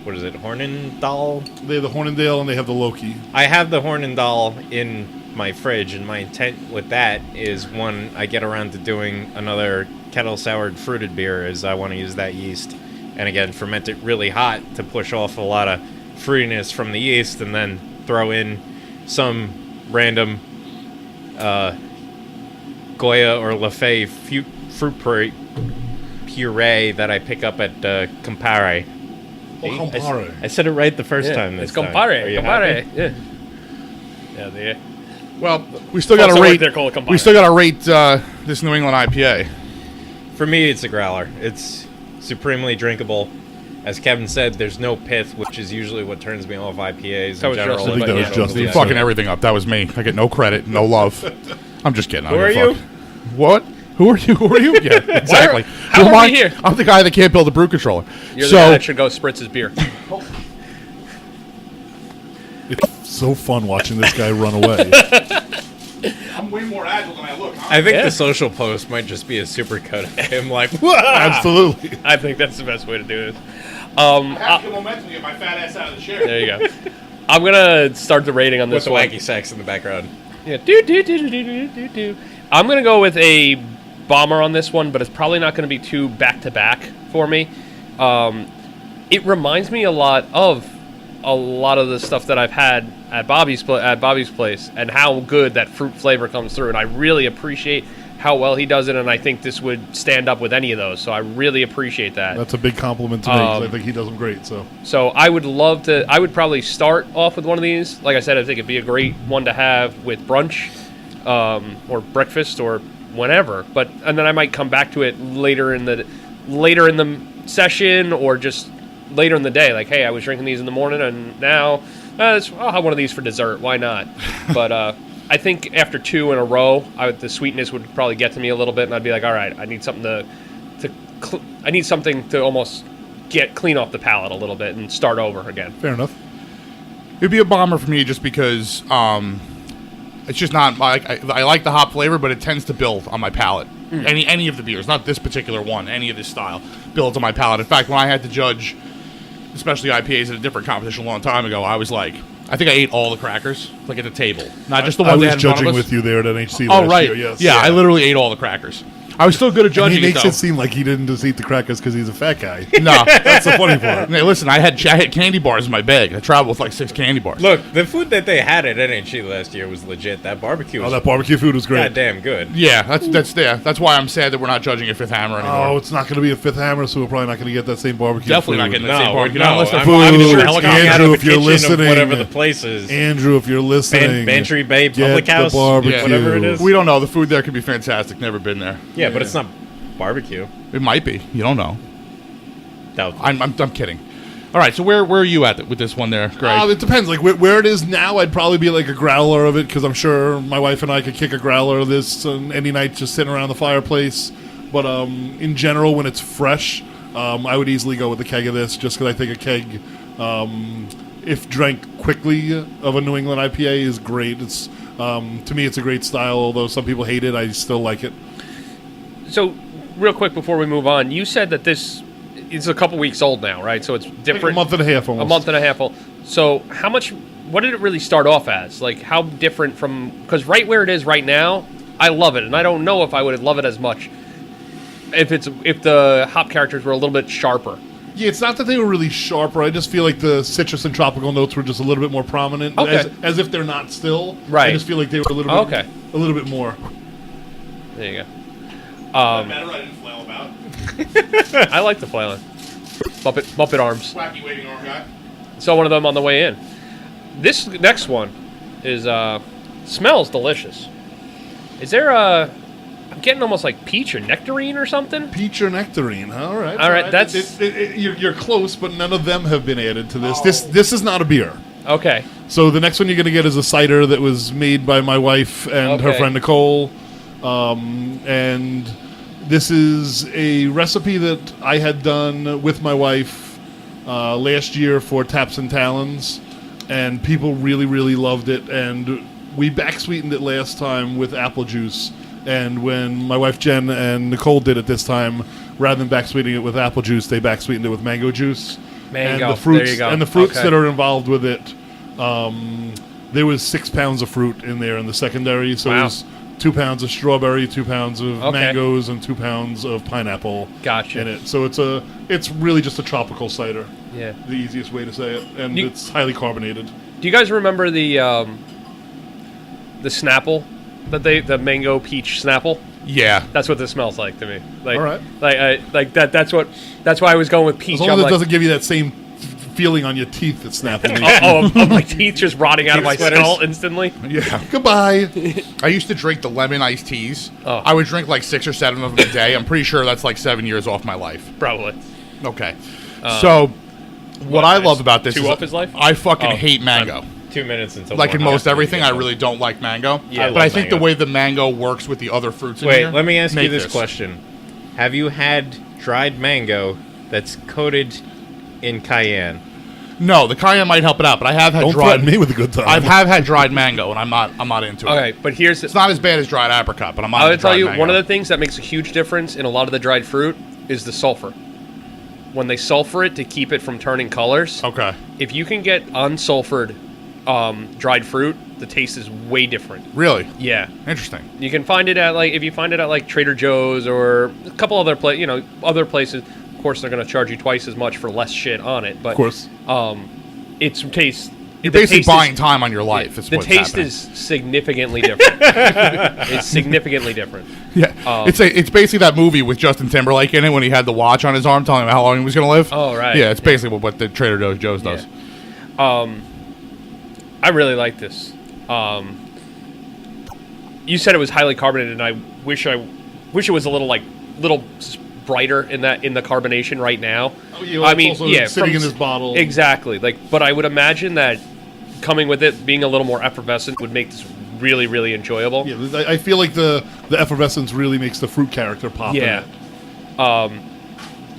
[SPEAKER 5] what is it, Hornindal?
[SPEAKER 4] They have the Hornindale and they have the Loki.
[SPEAKER 5] I have the Hornindal in my fridge, and my intent with that is when I get around to doing another kettle soured fruited beer is I want to use that yeast, and again ferment it really hot to push off a lot of fruitiness from the yeast, and then throw in some random Goya or Lafay fruit puree that I pick up at Campari.
[SPEAKER 4] Campari.
[SPEAKER 5] I said it right the first time.
[SPEAKER 2] It's Campari. Campari. Yeah.
[SPEAKER 3] Well, we still got to rate. We still got to rate this New England IPA.
[SPEAKER 5] For me, it's a growler. It's supremely drinkable. As Kevin said, there's no pith, which is usually what turns me off IPAs in general.
[SPEAKER 4] I think that was Justin.
[SPEAKER 3] You're fucking everything up. That was me. I get no credit, no love. I'm just kidding.
[SPEAKER 5] Who are you?
[SPEAKER 3] What? Who are you? Who are you? Yeah, exactly.
[SPEAKER 2] How are we here?
[SPEAKER 3] I'm the guy that can't build a brew controller.
[SPEAKER 2] You're the guy that should go spritz his beer.
[SPEAKER 4] It's so fun watching this guy run away.
[SPEAKER 3] I'm way more agile than I look.
[SPEAKER 5] I think the social post might just be a supercut of him,
[SPEAKER 4] Absolutely.
[SPEAKER 2] I think that's the best way to do this.
[SPEAKER 3] I have to get momentum to get my fat ass out of the chair.
[SPEAKER 2] There you go. I'm gonna start the rating on this
[SPEAKER 5] with the
[SPEAKER 2] one.
[SPEAKER 5] wacky sax in the background.
[SPEAKER 2] Yeah. Do. I'm gonna go with a bomber on this one, but it's probably not gonna be too back to back for me. It reminds me a lot of the stuff that I've had at Bobby's place, and how good that fruit flavor comes through. And I really appreciate how well he does it, and I think this would stand up with any of those. So I really appreciate that.
[SPEAKER 4] That's a big compliment to me, 'cause I think he does them great.
[SPEAKER 2] So I would love to. I would probably start off with one of these. Like I said, I think it'd be a great one to have with brunch, or breakfast, or whenever. And then I might come back to it later in the session, or just later in the day. Like, hey, I was drinking these in the morning, and now I'll have one of these for dessert. Why not? But I think after two in a row, the sweetness would probably get to me a little bit, and I'd be like, all right, I need something I need something to almost clean off the palate a little bit and start over again.
[SPEAKER 4] Fair enough.
[SPEAKER 3] It'd be a bomber for me just because it's just not I like the hop flavor, but it tends to build on my palate. Any of the beers, not this particular one, any of this style builds on my palate. In fact, when I had to judge, especially IPAs at a different competition a long time ago, I was like, I think I ate all the crackers, at the table, not just the ones.
[SPEAKER 4] I was judging with you there at NHC last year. Yes.
[SPEAKER 3] Yeah, I literally ate all the crackers. I was still good at judging.
[SPEAKER 4] And he makes it seem like he didn't just eat the crackers because he's a fat guy.
[SPEAKER 3] No,
[SPEAKER 4] that's the funny part.
[SPEAKER 3] Hey, listen, I had candy bars in my bag. I traveled with 6 candy bars.
[SPEAKER 5] Look, the food that they had at NHC last year was legit. That barbecue.
[SPEAKER 4] That barbecue food was great.
[SPEAKER 5] Goddamn good.
[SPEAKER 3] Yeah, that's why I'm sad that we're not judging at Fifth Hammer anymore.
[SPEAKER 4] Oh, it's not going to be a Fifth Hammer, so we're probably not going to get that same barbecue.
[SPEAKER 3] Definitely
[SPEAKER 4] food.
[SPEAKER 3] not getting that same barbecue.
[SPEAKER 5] No,
[SPEAKER 3] unless they're
[SPEAKER 4] Andrew, if you're listening,
[SPEAKER 5] whatever the place is.
[SPEAKER 4] Andrew, if you're listening,
[SPEAKER 5] Bantry Bay Public House, whatever it is.
[SPEAKER 3] We don't know. The food there could be fantastic. Never been there.
[SPEAKER 5] Yeah, but it's not barbecue.
[SPEAKER 3] It might be. You don't know.
[SPEAKER 5] Doubtful.
[SPEAKER 3] I'm kidding. All right, so where are you at with this one there, Greg?
[SPEAKER 4] It depends. Like where it is now, I'd probably be like a growler of it because I'm sure my wife and I could kick a growler of this any night just sitting around the fireplace. But in general, when it's fresh, I would easily go with the keg of this just because I think a keg, if drank quickly, of a New England IPA is great. It's to me, it's a great style. Although some people hate it, I still like it.
[SPEAKER 2] So, real quick before we move on, you said that this is a couple weeks old now, right? So it's different.
[SPEAKER 4] Like a month and a half almost.
[SPEAKER 2] A month and a half old. So how much? What did it really start off as? Like how different from? Because right where it is right now, I love it, and I don't know if I would love it as much if the hop characters were a little bit sharper.
[SPEAKER 4] Yeah, it's not that they were really sharper. I just feel like the citrus and tropical notes were just a little bit more prominent.
[SPEAKER 2] Okay.
[SPEAKER 4] As if they're not still.
[SPEAKER 2] Right.
[SPEAKER 4] I just feel like they were a little bit.
[SPEAKER 2] Okay.
[SPEAKER 4] A little bit more.
[SPEAKER 2] There you go.
[SPEAKER 4] Matter, I didn't flail about.
[SPEAKER 2] I like the flailing. Muppet arms.
[SPEAKER 4] Wacky waiting arm guy.
[SPEAKER 2] Saw one of them on the way in. This next one is smells delicious. Is there I'm getting almost like peach or nectarine or something?
[SPEAKER 4] Peach or nectarine. All right.
[SPEAKER 2] All right, that's...
[SPEAKER 4] You're close, but none of them have been added to this. This is not a beer.
[SPEAKER 2] Okay.
[SPEAKER 4] So the next one you're going to get is a cider that was made by my wife and her friend Nicole. And this is a recipe that I had done with my wife last year for Taps and Talons. And people really, really loved it. And we back-sweetened it last time with apple juice. And when my wife Jen and Nicole did it this time, rather than back-sweetening it with apple juice, they back-sweetened it with mango juice.
[SPEAKER 2] Mango,
[SPEAKER 4] and the fruits,
[SPEAKER 2] there you go.
[SPEAKER 4] And the fruits that are involved with it, there was 6 pounds of fruit in there in the secondary. So it was 2 pounds of strawberry, 2 pounds of mangoes, and 2 pounds of pineapple in it. So it's really just a tropical cider.
[SPEAKER 2] Yeah.
[SPEAKER 4] The easiest way to say it. And it's highly carbonated.
[SPEAKER 2] Do you guys remember the Snapple? The mango peach Snapple?
[SPEAKER 3] Yeah.
[SPEAKER 2] That's what this smells like to me. Like,
[SPEAKER 4] all right.
[SPEAKER 2] That's why I was going with peach.
[SPEAKER 4] As long as it doesn't give you that same feeling on your teeth that Snapple makes.
[SPEAKER 2] Of my teeth just rotting out of my skull instantly?
[SPEAKER 4] Yeah. Goodbye.
[SPEAKER 3] I used to drink the lemon iced teas.
[SPEAKER 2] Oh.
[SPEAKER 3] I would drink like 6 or 7 of them a day. I'm pretty sure that's like 7 years off my life.
[SPEAKER 2] Probably.
[SPEAKER 3] Okay. So, what I love about this
[SPEAKER 2] 2
[SPEAKER 3] is
[SPEAKER 2] off his life?
[SPEAKER 3] I fucking hate mango.
[SPEAKER 5] 2 minutes until
[SPEAKER 3] like in most everything, I really don't like mango.
[SPEAKER 5] Yeah,
[SPEAKER 3] but I think the way the mango works with the other fruits in here.
[SPEAKER 5] Wait, let me ask you this question. Have you had dried mango that's coated in cayenne?
[SPEAKER 3] No, the cayenne might help it out, but I have had
[SPEAKER 4] Don't
[SPEAKER 3] dried.
[SPEAKER 4] threaten me with a good time.
[SPEAKER 3] I have had dried mango, and I'm not into it.
[SPEAKER 2] Okay, but
[SPEAKER 3] it's not as bad as dried apricot, but I'm not.
[SPEAKER 2] I would tell you
[SPEAKER 3] mango.
[SPEAKER 2] one of the things that makes a huge difference in a lot of the dried fruit is the sulfur. When they sulfur it to keep it from turning colors.
[SPEAKER 3] Okay.
[SPEAKER 2] If you can get unsulfured dried fruit, the taste is way different.
[SPEAKER 3] Really?
[SPEAKER 2] Yeah.
[SPEAKER 3] Interesting.
[SPEAKER 2] You can find it at Trader Joe's or a couple other other places. Of course, they're going to charge you twice as much for less shit on it. But
[SPEAKER 4] of course,
[SPEAKER 2] it's taste.
[SPEAKER 3] You're basically buying time on your life.
[SPEAKER 2] The taste is significantly different. It's significantly different.
[SPEAKER 3] Yeah, it's basically that movie with Justin Timberlake in it when he had the watch on his arm telling him how long he was going to live.
[SPEAKER 2] Oh right.
[SPEAKER 3] Yeah, it's basically what the Trader Joe's does.
[SPEAKER 2] Yeah. I really like this. You said it was highly carbonated, and I wish it was a little brighter in the carbonation right now.
[SPEAKER 4] Oh, yeah, well, I mean, sitting in this bottle.
[SPEAKER 2] Exactly. But I would imagine that coming with it being a little more effervescent would make this really, really enjoyable.
[SPEAKER 4] Yeah, I feel like the effervescence really makes the fruit character pop.
[SPEAKER 2] Yeah.
[SPEAKER 4] In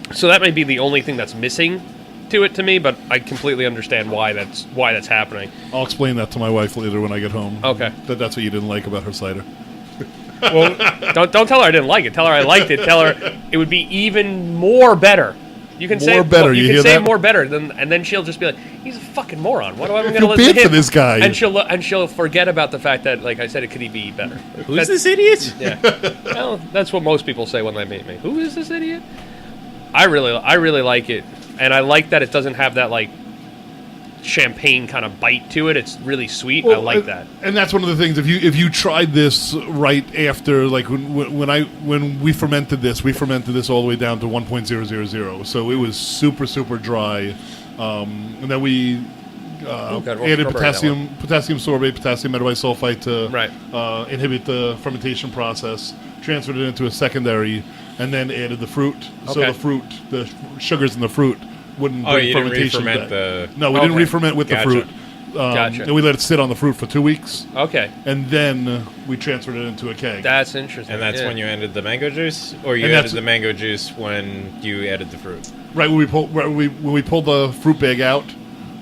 [SPEAKER 4] it.
[SPEAKER 2] So that may be the only thing that's missing to it to me, but I completely understand why that's happening.
[SPEAKER 4] I'll explain that to my wife later when I get home.
[SPEAKER 2] Okay.
[SPEAKER 4] That's what you didn't like about her cider.
[SPEAKER 2] Well, don't tell her I didn't like it. Tell her I liked it. Tell her it would be even more better. You can say
[SPEAKER 4] better.
[SPEAKER 2] You
[SPEAKER 4] You
[SPEAKER 2] can
[SPEAKER 4] hear
[SPEAKER 2] say
[SPEAKER 4] that?
[SPEAKER 2] more better, and then she'll just be like, "He's a fucking moron. What do I even going to
[SPEAKER 4] Feel
[SPEAKER 2] listen
[SPEAKER 4] bad
[SPEAKER 2] to him?"
[SPEAKER 4] for this guy.
[SPEAKER 2] And she'll forget about the fact that, like I said, it could be better.
[SPEAKER 5] Who's this idiot?
[SPEAKER 2] Yeah. Well, that's what most people say when they meet me. Who is this idiot? I really like it, and I like that it doesn't have that like champagne kind of bite to it. It's really sweet.
[SPEAKER 4] Well,
[SPEAKER 2] I like that.
[SPEAKER 4] And that's one of the things. If you tried this right after, like when we fermented this all the way down to 1.000, so it was super dry, and then we added potassium sorbate, potassium metabisulfite to inhibit the fermentation process. Transferred it into a secondary, and then added the fruit. So the sugars in the fruit wouldn't
[SPEAKER 5] Oh,
[SPEAKER 4] bring
[SPEAKER 5] you didn't
[SPEAKER 4] fermentation
[SPEAKER 5] re-ferment
[SPEAKER 4] back.
[SPEAKER 5] the-
[SPEAKER 4] No, we didn't
[SPEAKER 2] Okay.
[SPEAKER 4] re-ferment with
[SPEAKER 5] Gotcha.
[SPEAKER 4] the fruit.
[SPEAKER 2] Gotcha.
[SPEAKER 4] And we let it sit on the fruit for 2 weeks,
[SPEAKER 2] Okay,
[SPEAKER 4] and then we transferred it into a keg.
[SPEAKER 2] that's interesting.
[SPEAKER 5] And that's
[SPEAKER 2] yeah.
[SPEAKER 5] when you added the mango juice, or you
[SPEAKER 4] And
[SPEAKER 5] added
[SPEAKER 4] that's-
[SPEAKER 5] the mango juice when you added the fruit.
[SPEAKER 4] Right when we pulled the fruit bag out,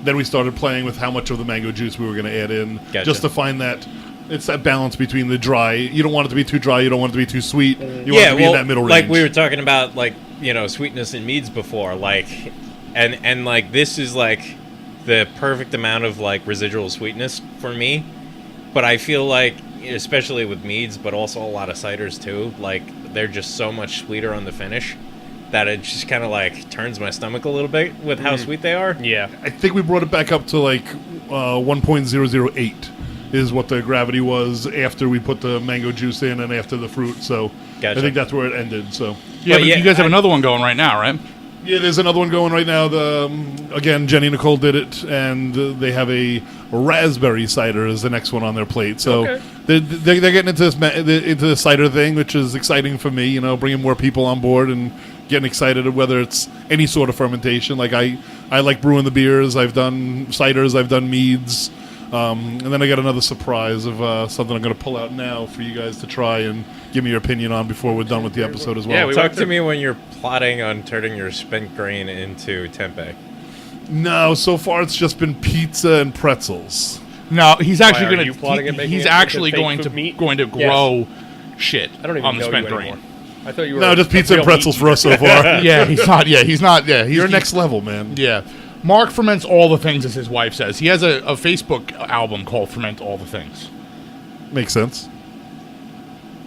[SPEAKER 4] then we started playing with how much of the mango juice we were going to add in,
[SPEAKER 5] Gotcha.
[SPEAKER 4] just to find that it's that balance between the dry. You don't want it to be too dry. You don't want it to be too sweet. You want it to be in that middle range.
[SPEAKER 5] like we were talking about, like, you know, sweetness in meads before, like, and like this is like the perfect amount of like residual sweetness for me. But I feel like, especially with meads, but also a lot of ciders too, like they're just so much sweeter on the finish that it just kind of like turns my stomach a little bit with how sweet they are.
[SPEAKER 2] Yeah,
[SPEAKER 4] I think we brought it back up to like 1.008 is what the gravity was after we put the mango juice in and after the fruit. So
[SPEAKER 5] Gotcha.
[SPEAKER 4] I think that's where it ended. So
[SPEAKER 3] Yeah,
[SPEAKER 5] But
[SPEAKER 3] but
[SPEAKER 5] yeah,
[SPEAKER 3] you guys have
[SPEAKER 5] I-
[SPEAKER 3] another one going right now, right?
[SPEAKER 4] yeah, there's another one going right now. The again, Jenny Nicole did it, and they have a raspberry cider as the next one on their plate. So
[SPEAKER 2] Okay.
[SPEAKER 4] they're getting into this into the cider thing, which is exciting for me. You know, bringing more people on board and getting excited whether it's any sort of fermentation. Like I like brewing the beers. I've done ciders. I've done meads. And then I got another surprise of something I'm going to pull out now for you guys to try and give me your opinion on before we're done with the episode as well.
[SPEAKER 2] Yeah, we
[SPEAKER 5] Talk
[SPEAKER 2] went
[SPEAKER 5] to
[SPEAKER 2] through-
[SPEAKER 5] me when you're plotting on turning your spent grain into tempeh.
[SPEAKER 4] No, so far it's just been pizza and pretzels.
[SPEAKER 3] No, he's
[SPEAKER 2] Why,
[SPEAKER 3] actually
[SPEAKER 2] are
[SPEAKER 3] going
[SPEAKER 2] you plotting
[SPEAKER 3] to.
[SPEAKER 2] on making
[SPEAKER 3] He's
[SPEAKER 2] it
[SPEAKER 3] actually
[SPEAKER 2] into
[SPEAKER 3] going
[SPEAKER 2] fake
[SPEAKER 3] to
[SPEAKER 2] meat?
[SPEAKER 3] going to
[SPEAKER 2] Yes.
[SPEAKER 3] grow shit
[SPEAKER 2] I don't even
[SPEAKER 3] on the
[SPEAKER 2] know
[SPEAKER 3] spent
[SPEAKER 2] you
[SPEAKER 3] grain.
[SPEAKER 2] anymore. I thought you were
[SPEAKER 4] No, just
[SPEAKER 2] a
[SPEAKER 4] pizza and
[SPEAKER 2] real
[SPEAKER 4] pretzels
[SPEAKER 2] meat
[SPEAKER 4] for us so far.
[SPEAKER 3] Yeah, he's not. Yeah, he's not. Yeah, he's
[SPEAKER 4] You're next level, man.
[SPEAKER 3] Yeah. Mark ferments all the things, as his wife says. He has a Facebook album called "Ferment All the Things."
[SPEAKER 4] Makes sense.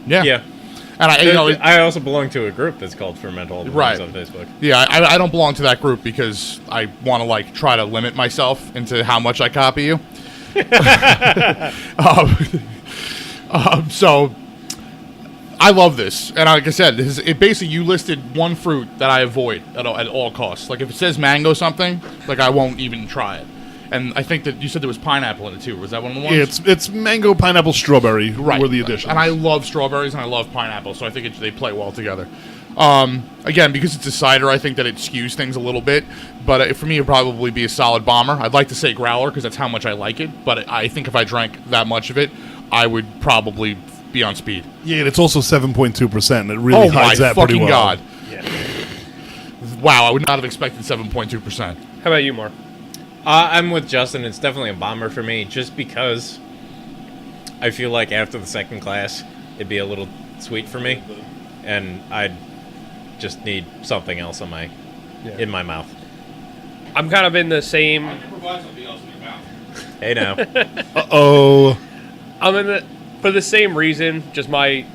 [SPEAKER 3] Yeah.
[SPEAKER 5] Yeah.
[SPEAKER 3] And
[SPEAKER 5] I also belong to a group that's called Ferment All the
[SPEAKER 3] Right.
[SPEAKER 5] Things on Facebook.
[SPEAKER 3] Yeah, I don't belong to that group because I want to like try to limit myself into how much I copy you. So I love this, and like I said, it basically you listed one fruit that I avoid at all costs. Like if it says mango something, like I won't even try it. And I think that you said there was pineapple in it too. Was that one of the ones?
[SPEAKER 4] Yeah, it's mango, pineapple, strawberry
[SPEAKER 3] Right.
[SPEAKER 4] were the additions.
[SPEAKER 3] And I love strawberries and I love pineapple, so I think they play well together. Again, because it's a cider, I think that it skews things a little bit. But for me, it would probably be a solid bomber. I'd like to say growler because that's how much I like it. But I think if I drank that much of it, I would probably be on speed.
[SPEAKER 4] Yeah, and it's also 7.2%. It really
[SPEAKER 3] Oh my
[SPEAKER 4] hides that pretty
[SPEAKER 3] fucking
[SPEAKER 4] well.
[SPEAKER 3] god! Wow, I would not have expected 7.2%.
[SPEAKER 2] How about you, Mark?
[SPEAKER 5] I'm with Justin. It's definitely a bomber for me, just because I feel like after the second glass, it'd be a little sweet for me, and I'd just need something else in my mouth.
[SPEAKER 2] I'm kind of in the same.
[SPEAKER 5] Hey now,
[SPEAKER 4] Uh-oh.
[SPEAKER 2] I'm in the for the same reason. Just my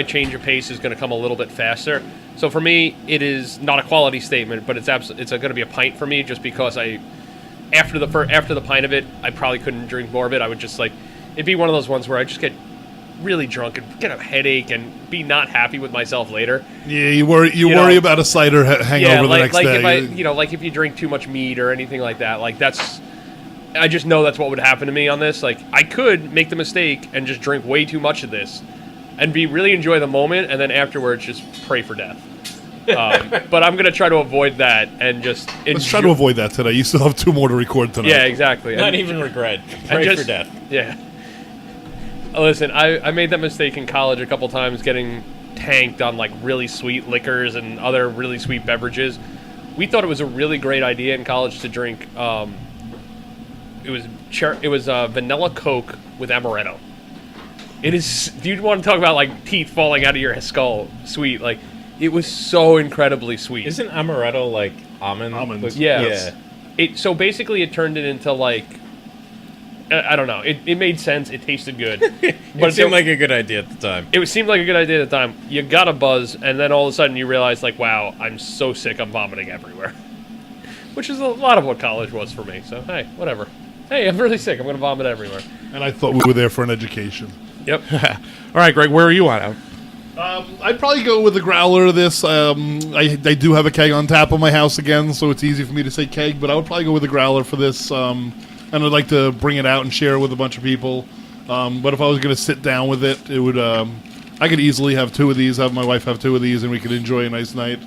[SPEAKER 2] change of pace is going to come a little bit faster. So for me, it is not a quality statement, but it's going to be a pint for me, just because after the pint of it, I probably couldn't drink more of it. I would just it'd be one of those ones where I just get really drunk and get a headache and be not happy with myself later.
[SPEAKER 4] Yeah, you worry
[SPEAKER 2] know,
[SPEAKER 4] about a cider hangover the next day.
[SPEAKER 2] If you drink too much mead or anything like that, I just know that's what would happen to me on this. Like, I could make the mistake and just drink way too much of this and really enjoy the moment, and then afterwards just pray for death. But I'm going to try to avoid that and just
[SPEAKER 4] Let's try to avoid that today. You still have 2 more to record tonight.
[SPEAKER 2] Yeah, exactly.
[SPEAKER 5] not
[SPEAKER 2] And-
[SPEAKER 5] even regret.
[SPEAKER 2] and
[SPEAKER 5] Pray
[SPEAKER 2] just-
[SPEAKER 5] for death.
[SPEAKER 2] Yeah. Listen, I made that mistake in college a couple times, getting tanked on really sweet liquors and other really sweet beverages. We thought it was a really great idea in college to drink. It was vanilla Coke with amaretto. It is. Do you want to talk about teeth falling out of your skull? Sweet, it was so incredibly sweet.
[SPEAKER 5] Isn't amaretto like almond?
[SPEAKER 4] Almonds.
[SPEAKER 2] Yes. So basically, it turned it into I don't know. It made sense. It tasted good.
[SPEAKER 5] But it seemed like a good idea at the time.
[SPEAKER 2] It seemed like a good idea at the time. You got a buzz, and then all of a sudden you realize, wow, I'm so sick, I'm vomiting everywhere. Which is a lot of what college was for me. So, hey, whatever. Hey, I'm really sick. I'm going to vomit everywhere.
[SPEAKER 4] And I thought we were there for an education.
[SPEAKER 2] Yep.
[SPEAKER 3] All right, Greg, where are you at?
[SPEAKER 4] I'd probably go with the growler of this. I do have a keg on tap on my house again, so it's easy for me to say keg, but I would probably go with the growler for this. And I'd like to bring it out and share it with a bunch of people. But if I was going to sit down with it, it would. I could easily have 2 of these, have my wife have 2 of these, and we could enjoy a nice night.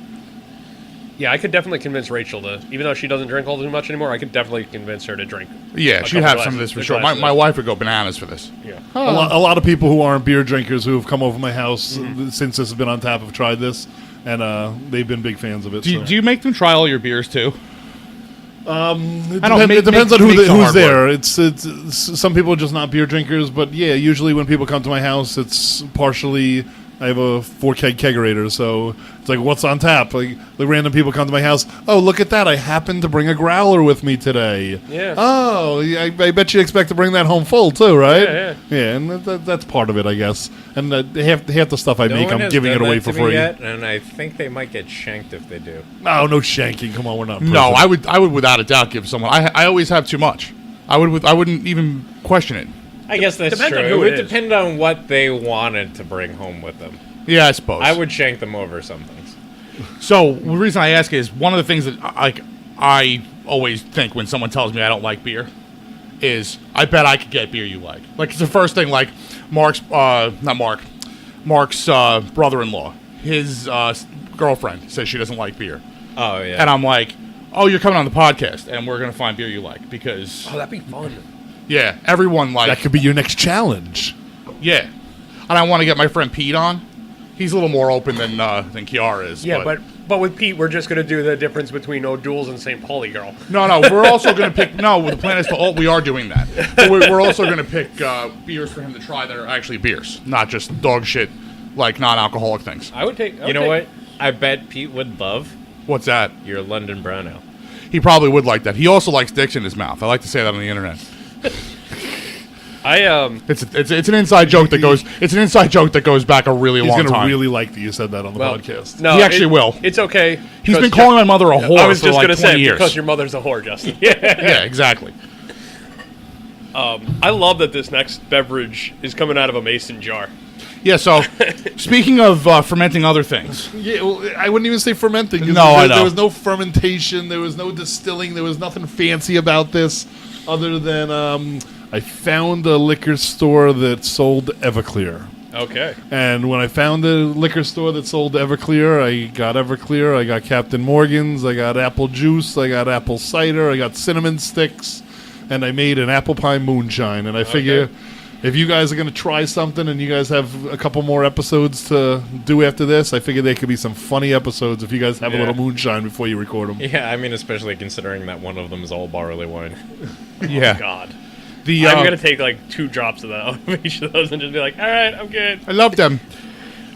[SPEAKER 2] Yeah, I could definitely convince Rachel to, even though she doesn't drink all too much anymore, I could definitely convince her to drink.
[SPEAKER 3] Yeah, she'd have some of this for sure. My wife would go bananas for this.
[SPEAKER 2] Yeah.
[SPEAKER 4] A lot of people who aren't beer drinkers who have come over my house since this has been on tap have tried this, and they've been big fans of it.
[SPEAKER 3] Do you make them try all your beers too?
[SPEAKER 4] It depends on who's there. It's some people are just not beer drinkers, but yeah, usually when people come to my house, it's partially. I have a 4 keg kegerator, so it's like, what's on tap? Like random people come to my house. Oh, look at that! I happened to bring a growler with me today.
[SPEAKER 2] Yeah.
[SPEAKER 4] Oh, I bet you expect to bring that home full too, right?
[SPEAKER 2] Yeah.
[SPEAKER 4] And that's part of it, I guess. And half the stuff I make, I'm giving it away for free.
[SPEAKER 5] Yet, and I think they might get shanked if they do.
[SPEAKER 4] No shanking. Come on, we're not.
[SPEAKER 3] No,
[SPEAKER 4] perfect.
[SPEAKER 3] I would without a doubt give someone. I always have too much. I wouldn't even question it.
[SPEAKER 5] I guess that's
[SPEAKER 2] Depends
[SPEAKER 5] true.
[SPEAKER 2] on who
[SPEAKER 5] It
[SPEAKER 2] it
[SPEAKER 5] would
[SPEAKER 2] is.
[SPEAKER 5] depend on what they wanted to bring home with them.
[SPEAKER 3] Yeah, I suppose.
[SPEAKER 5] I would shank them over some things.
[SPEAKER 3] So the reason I ask is one of the things that I always think when someone tells me I don't like beer is I bet I could get beer you like. Like it's the first thing. Like Mark's brother-in-law, his girlfriend says she doesn't like beer.
[SPEAKER 5] Oh yeah.
[SPEAKER 3] And I'm like, oh, you're coming on the podcast, and we're gonna find beer you like because
[SPEAKER 2] that'd be fun.
[SPEAKER 3] yeah, everyone like
[SPEAKER 4] That could be your next challenge.
[SPEAKER 3] yeah, and I want to get my friend Pete on. He's a little more open than Kiara is.
[SPEAKER 2] Yeah, but with Pete, we're just going to do the difference between O'Doul's and St. Pauli Girl.
[SPEAKER 3] No, we're also going to pick. No, the plan is to. We are doing that. But we're also going to pick beers for him to try that are actually beers, not just dog shit like non-alcoholic things.
[SPEAKER 2] I would take.
[SPEAKER 5] You know what? I bet Pete would love
[SPEAKER 3] What's that?
[SPEAKER 5] your London Brown Ale.
[SPEAKER 3] He probably would like that. He also likes dicks in his mouth. I like to say that on the internet. It's an inside joke that goes. It's an inside joke that goes back a really
[SPEAKER 4] He's
[SPEAKER 3] long
[SPEAKER 4] going to
[SPEAKER 3] time.
[SPEAKER 4] really like that you said that on the podcast.
[SPEAKER 2] No,
[SPEAKER 3] He actually will.
[SPEAKER 2] It's okay.
[SPEAKER 3] He's been
[SPEAKER 2] because
[SPEAKER 3] calling my mother a whore
[SPEAKER 2] I was
[SPEAKER 3] for
[SPEAKER 2] just
[SPEAKER 3] like
[SPEAKER 2] gonna
[SPEAKER 3] 20
[SPEAKER 2] say
[SPEAKER 3] years.
[SPEAKER 2] because your mother's a whore, Justin.
[SPEAKER 3] Yeah, exactly.
[SPEAKER 2] I love that this next beverage is coming out of a mason jar.
[SPEAKER 3] Yeah. So, speaking of fermenting other things,
[SPEAKER 4] Yeah, well, I wouldn't even say fermenting. 'Cause
[SPEAKER 3] No, I know.
[SPEAKER 4] There was no fermentation. There was no distilling. There was nothing fancy about this other than I found a liquor store that sold Everclear.
[SPEAKER 2] Okay.
[SPEAKER 4] And when I found a liquor store that sold Everclear, I got Everclear, I got Captain Morgan's, I got apple juice, I got apple cider, I got cinnamon sticks, and I made an apple pie moonshine. And I figure if you guys are going to try something and you guys have a couple more episodes to do after this, I figure there could be some funny episodes if you guys have a little moonshine before you record them.
[SPEAKER 5] Yeah, I mean, especially considering that one of them is all barley wine.
[SPEAKER 3] yeah.
[SPEAKER 2] God.
[SPEAKER 3] The
[SPEAKER 2] I'm going to take like 2 drops of that on each of those and just be like, all right, I'm good.
[SPEAKER 3] I love them.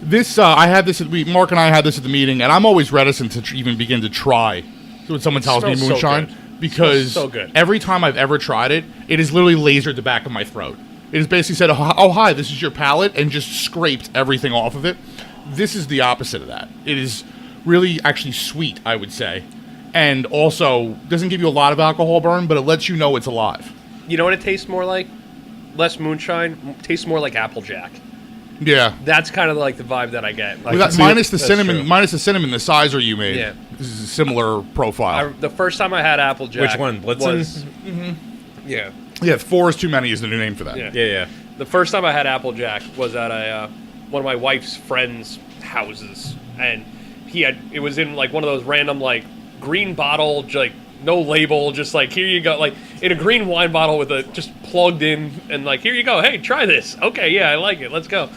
[SPEAKER 3] This I had this. Mark and I had this at the meeting, and I'm always reticent to even begin to try when someone tells me
[SPEAKER 2] Smells so
[SPEAKER 3] moonshine
[SPEAKER 2] good.
[SPEAKER 3] because
[SPEAKER 2] So good.
[SPEAKER 3] every time I've ever tried it, it has literally lasered the back of my throat. It has basically said, "Oh hi, this is your palate," and just scraped everything off of it. This is the opposite of that. It is really actually sweet, I would say, and also doesn't give you a lot of alcohol burn, but it lets you know it's alive.
[SPEAKER 2] You know what it tastes more like? Less moonshine. Tastes more like Applejack.
[SPEAKER 3] Yeah.
[SPEAKER 2] That's kind of like the vibe that I get. Like,
[SPEAKER 3] Minus the
[SPEAKER 5] That's
[SPEAKER 3] cinnamon,
[SPEAKER 5] true.
[SPEAKER 3] minus the cinnamon, the sizer you made.
[SPEAKER 2] Yeah.
[SPEAKER 3] This is a similar profile.
[SPEAKER 2] the first time I had Applejack.
[SPEAKER 5] Which one? Blitzen?
[SPEAKER 2] was- Yeah.
[SPEAKER 3] Yeah, 4 is too many is the new name for that.
[SPEAKER 2] Yeah.
[SPEAKER 5] Yeah.
[SPEAKER 2] The first time I had Applejack was at a one of my wife's friends' houses, and it was in like one of those random like green bottle, like no label, just like here you go, like in a green wine bottle with a just plugged in, and like here you go, hey, try this. Okay, yeah, I like it. Let's go.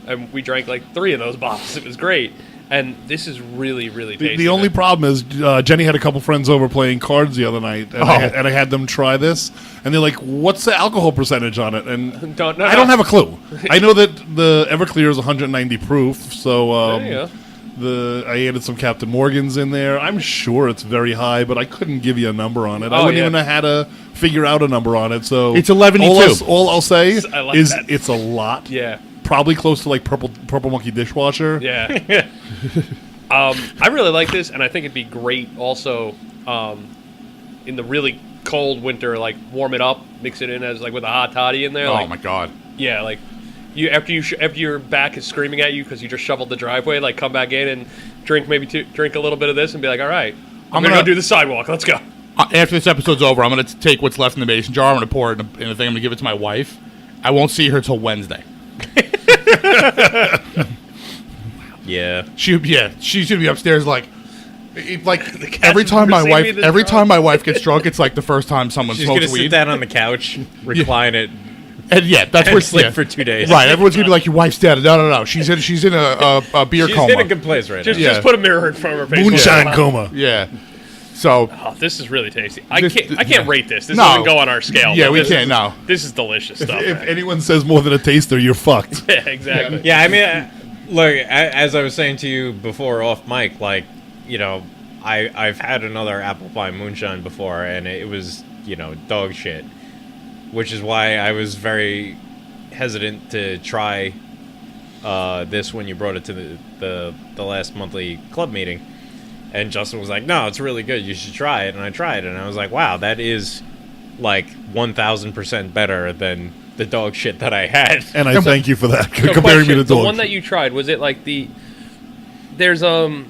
[SPEAKER 2] And we drank like 3 of those bottles. It was great. And this is really, really tasty.
[SPEAKER 4] The only problem is Jenny had a couple friends over playing cards the other night, and, I had them try this, and they're like, "What's the alcohol percentage on it?" And I don't have a clue. I know that the Everclear is 190 proof, so
[SPEAKER 2] There you go.
[SPEAKER 4] I added some Captain Morgan's in there. I'm sure it's very high, but I couldn't give you a number on it. I wouldn't even know how to figure out a number on it. So
[SPEAKER 3] It's 11.2.
[SPEAKER 4] All I'll say
[SPEAKER 2] I like
[SPEAKER 4] is
[SPEAKER 2] that.
[SPEAKER 4] it's a lot.
[SPEAKER 2] Yeah.
[SPEAKER 4] Probably close to like Purple Monkey dishwasher.
[SPEAKER 2] Yeah. I really like this, and I think it'd be great also in the really cold winter, like warm it up, mix it in as like with a hot toddy in there.
[SPEAKER 3] Oh
[SPEAKER 2] like,
[SPEAKER 3] my god.
[SPEAKER 2] Yeah, like after your back is screaming at you because you just shoveled the driveway, like come back in and drink drink a little bit of this and be like, all right, I'm gonna go do the sidewalk. Let's go.
[SPEAKER 3] After this episode's over, I'm gonna take what's left in the mason jar. I'm gonna pour it in a thing. I'm gonna give it to my wife. I won't see her till Wednesday.
[SPEAKER 5] Yeah.
[SPEAKER 3] She's gonna be upstairs like, Like every time my wife gets drunk, it's like the first time someone
[SPEAKER 5] She's
[SPEAKER 3] smokes
[SPEAKER 5] gonna sit
[SPEAKER 3] weed.
[SPEAKER 5] down on the couch, recline it,
[SPEAKER 3] And that's
[SPEAKER 5] and
[SPEAKER 3] where
[SPEAKER 5] sleep for 2 days.
[SPEAKER 3] Right, everyone's gonna be like, your wife's dead. No. She's in a beer
[SPEAKER 5] She's
[SPEAKER 3] coma.
[SPEAKER 5] in a good place right now.
[SPEAKER 2] Just put a mirror in front of her face.
[SPEAKER 4] Moonshine coma.
[SPEAKER 3] Yeah. So
[SPEAKER 2] Oh, this is really tasty. I
[SPEAKER 3] This-
[SPEAKER 2] can't rate this. This
[SPEAKER 3] No.
[SPEAKER 2] doesn't go on our scale.
[SPEAKER 3] Yeah,
[SPEAKER 2] but
[SPEAKER 3] we
[SPEAKER 2] this
[SPEAKER 3] can't,
[SPEAKER 2] is-
[SPEAKER 3] no.
[SPEAKER 2] This is delicious stuff.
[SPEAKER 4] If
[SPEAKER 2] man.
[SPEAKER 4] anyone says more than a taster, you're fucked.
[SPEAKER 2] Yeah, exactly.
[SPEAKER 5] Yeah, I mean, look, as I was saying to you before off mic, like, I've had another apple pie moonshine before, and it was, dog shit. Which is why I was very hesitant to try this when you brought it to the last monthly club meeting. And Justin was like, no, it's really good. You should try it. And I tried it, and I was like, wow, that is like 1,000% better than the dog shit that I had.
[SPEAKER 4] And I thank you for that,
[SPEAKER 2] So
[SPEAKER 4] comparing me
[SPEAKER 2] question,
[SPEAKER 4] to
[SPEAKER 2] the
[SPEAKER 4] dog.
[SPEAKER 2] one that you tried, was it like there's like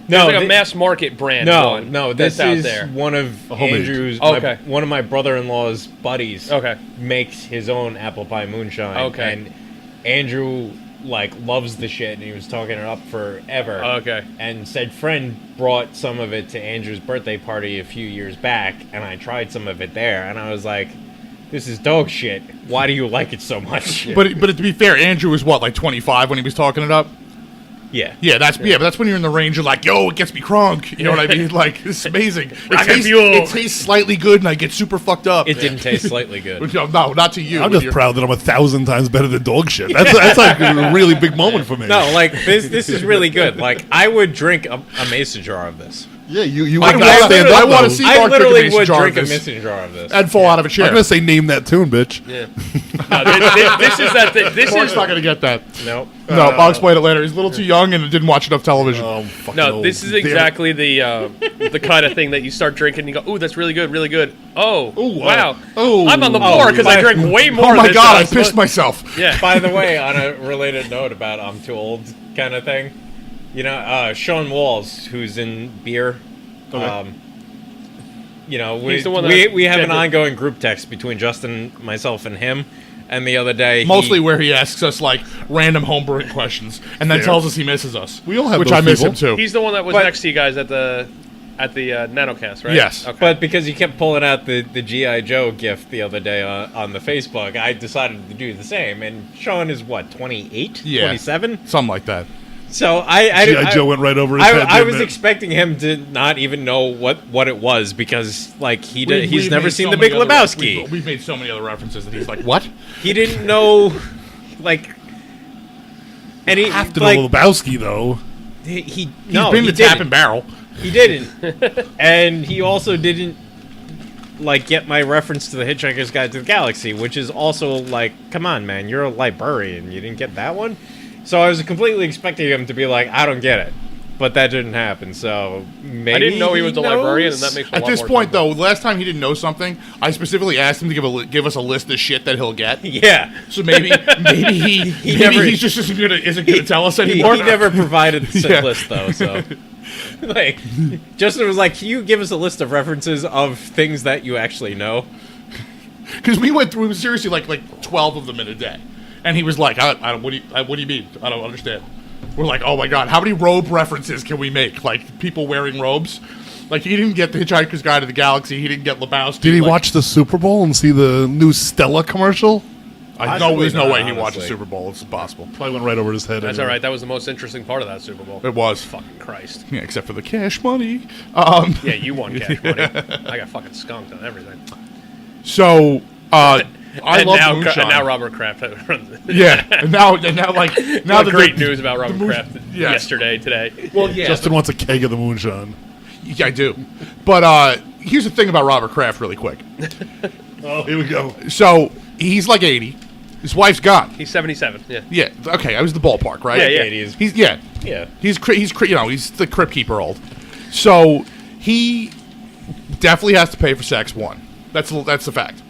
[SPEAKER 5] thi-
[SPEAKER 2] a mass market brand one
[SPEAKER 5] No,
[SPEAKER 2] that's
[SPEAKER 5] this
[SPEAKER 2] out
[SPEAKER 5] is
[SPEAKER 2] there.
[SPEAKER 5] one of
[SPEAKER 4] homemade.
[SPEAKER 5] Andrew's,
[SPEAKER 2] Okay.
[SPEAKER 5] one of my brother-in-law's buddies
[SPEAKER 2] Okay.
[SPEAKER 5] makes his own apple pie moonshine.
[SPEAKER 2] Okay.
[SPEAKER 5] And Andrew, loves the shit, and he was talking it up forever.
[SPEAKER 2] Okay.
[SPEAKER 5] And said friend brought some of it to Andrew's birthday party a few years back, and I tried some of it there, and I was like, this is dog shit. Why do you like it so much?
[SPEAKER 3] but to be fair, Andrew was what, like 25 when he was talking it up?
[SPEAKER 5] Yeah.
[SPEAKER 3] Yeah, but that's when you're in the range of like, yo, it gets me crunk. You know what I mean? Like, it's amazing.
[SPEAKER 2] Rocket fuel.
[SPEAKER 3] It tastes slightly good, and I get super fucked up.
[SPEAKER 5] It didn't taste slightly good.
[SPEAKER 3] No, not to you.
[SPEAKER 4] I'm
[SPEAKER 3] with
[SPEAKER 4] just
[SPEAKER 3] your-
[SPEAKER 4] proud that I'm 1,000 times better than dog shit. That's like a really big moment for me.
[SPEAKER 5] No, this is really good. Like, I would drink a mason jar of this.
[SPEAKER 4] Yeah, you
[SPEAKER 3] I
[SPEAKER 4] would
[SPEAKER 3] wanna-
[SPEAKER 4] stand
[SPEAKER 3] I
[SPEAKER 4] up.
[SPEAKER 3] wanna
[SPEAKER 4] though.
[SPEAKER 3] see-
[SPEAKER 5] I
[SPEAKER 3] Mark
[SPEAKER 5] literally
[SPEAKER 3] drink a
[SPEAKER 5] would
[SPEAKER 3] mason jar
[SPEAKER 5] drink a
[SPEAKER 3] of this.
[SPEAKER 5] mason jar of this.
[SPEAKER 3] and fall out of a chair.
[SPEAKER 4] I'm gonna say name that tune, bitch.
[SPEAKER 2] Yeah. No, this is that. This
[SPEAKER 3] Mark's
[SPEAKER 2] is
[SPEAKER 3] not gonna get that.
[SPEAKER 5] Nope.
[SPEAKER 3] No, I'll explain it later. He's a little too young and didn't watch enough television.
[SPEAKER 4] Oh, fucking
[SPEAKER 2] no.
[SPEAKER 4] old.
[SPEAKER 2] This is
[SPEAKER 4] Damn it.
[SPEAKER 2] exactly the kind of thing that you start drinking. and You go, ooh, that's really good, really good. Oh, wow.
[SPEAKER 3] oh.
[SPEAKER 2] I'm on the floor because I drank way more.
[SPEAKER 3] Oh my
[SPEAKER 2] than
[SPEAKER 3] god, I
[SPEAKER 2] this.
[SPEAKER 3] pissed myself.
[SPEAKER 2] Yeah.
[SPEAKER 5] By the way, on a related note about I'm too old kind of thing, Sean Walls, who's in beer,
[SPEAKER 2] He's the one
[SPEAKER 5] we
[SPEAKER 2] that
[SPEAKER 5] have an
[SPEAKER 2] invented-
[SPEAKER 5] ongoing group text between Justin, myself, and him. And the other day,
[SPEAKER 3] Mostly where he asks us like random homebrewing questions and then
[SPEAKER 4] Fair.
[SPEAKER 3] tells us he misses us.
[SPEAKER 4] We all have
[SPEAKER 3] which
[SPEAKER 4] those
[SPEAKER 3] I miss
[SPEAKER 4] people.
[SPEAKER 3] him too.
[SPEAKER 2] He's the one that was
[SPEAKER 5] But-
[SPEAKER 2] next to you guys at the NanoCast, right?
[SPEAKER 3] Yes.
[SPEAKER 2] Okay.
[SPEAKER 5] But because he kept pulling out the G.I. Joe gift the other day on the Facebook, I decided to do the same. And Sean is what, 28?
[SPEAKER 3] Yeah.
[SPEAKER 5] 27?
[SPEAKER 3] Something like that.
[SPEAKER 5] So I
[SPEAKER 4] G.I. Joe went right over his head.
[SPEAKER 5] I
[SPEAKER 4] didn't
[SPEAKER 5] was
[SPEAKER 4] it?
[SPEAKER 5] expecting him to not even know what it was because he's
[SPEAKER 3] We've
[SPEAKER 5] never
[SPEAKER 3] made
[SPEAKER 5] seen
[SPEAKER 3] so
[SPEAKER 5] The
[SPEAKER 3] many
[SPEAKER 5] Big
[SPEAKER 3] other-
[SPEAKER 5] Lebowski.
[SPEAKER 3] We've made so many other references that he's like, what?
[SPEAKER 5] He didn't know, and he
[SPEAKER 4] Have to know Lebowski though.
[SPEAKER 5] He's
[SPEAKER 3] He's been to Tap and Barrel.
[SPEAKER 5] He didn't, and he also didn't get my reference to the Hitchhiker's Guide to the Galaxy, which is also come on, man, you're a librarian, you didn't get that one. So I was completely expecting him to be like, I don't get it, but that didn't happen. So maybe
[SPEAKER 2] I didn't know he was a librarian, and
[SPEAKER 5] knows.
[SPEAKER 2] that makes a
[SPEAKER 3] At
[SPEAKER 2] lot
[SPEAKER 3] this
[SPEAKER 2] more
[SPEAKER 3] point,
[SPEAKER 2] sense.
[SPEAKER 3] though, last time he didn't know something, I specifically asked him to give us a list of shit that he'll get.
[SPEAKER 5] Yeah.
[SPEAKER 3] So maybe
[SPEAKER 5] never-
[SPEAKER 3] he just isn't gonna tell us
[SPEAKER 5] He
[SPEAKER 3] anymore.
[SPEAKER 5] never provided the
[SPEAKER 3] Yeah.
[SPEAKER 5] list though, so Justin was like, "Can you give us a list of references of things that you actually know?"
[SPEAKER 3] Because we went through seriously like 12 of them in a day, and he was like, I don't, what do you mean? I don't understand. We're like, oh my god, how many robe references can we make? Like people wearing robes. Like he didn't get the Hitchhiker's Guide to the Galaxy. He didn't get Lebowski.
[SPEAKER 4] Did he
[SPEAKER 3] like,
[SPEAKER 4] watch the Super Bowl and see the new Stella commercial?
[SPEAKER 3] I know
[SPEAKER 5] Possibly
[SPEAKER 3] there's no
[SPEAKER 5] not,
[SPEAKER 3] way he watched the
[SPEAKER 5] honestly.
[SPEAKER 3] Super Bowl. It's impossible.
[SPEAKER 4] Probably went right over his head.
[SPEAKER 2] That's
[SPEAKER 4] anyway.
[SPEAKER 2] all right. That was the most interesting part of that Super Bowl.
[SPEAKER 3] It was.
[SPEAKER 2] Fucking Christ.
[SPEAKER 3] Yeah, except for the cash money.
[SPEAKER 2] Yeah, you won cash money. I got fucking skunked on everything.
[SPEAKER 3] So, I
[SPEAKER 2] and
[SPEAKER 3] love
[SPEAKER 2] now,
[SPEAKER 3] moonshine.
[SPEAKER 2] And now Robert Kraft runs it.
[SPEAKER 3] Yeah, and now like now
[SPEAKER 2] Now
[SPEAKER 3] that
[SPEAKER 2] great
[SPEAKER 3] the-
[SPEAKER 2] news about Robert
[SPEAKER 3] the moon-
[SPEAKER 2] Kraft
[SPEAKER 3] yes.
[SPEAKER 2] yesterday, today.
[SPEAKER 3] Well, yeah,
[SPEAKER 4] Justin wants a keg of the moonshine.
[SPEAKER 3] yeah, I do. But here's the thing about Robert Kraft, really quick.
[SPEAKER 4] Oh, here we go.
[SPEAKER 3] So he's like 80. His wife's gone.
[SPEAKER 2] He's 77. Yeah.
[SPEAKER 3] Yeah. Okay, I was the ballpark, right?
[SPEAKER 2] Yeah, yeah.
[SPEAKER 5] 80s.
[SPEAKER 3] He's
[SPEAKER 5] Yeah.
[SPEAKER 3] He's the crypt keeper old. So he definitely has to pay for sex. One, that's the fact.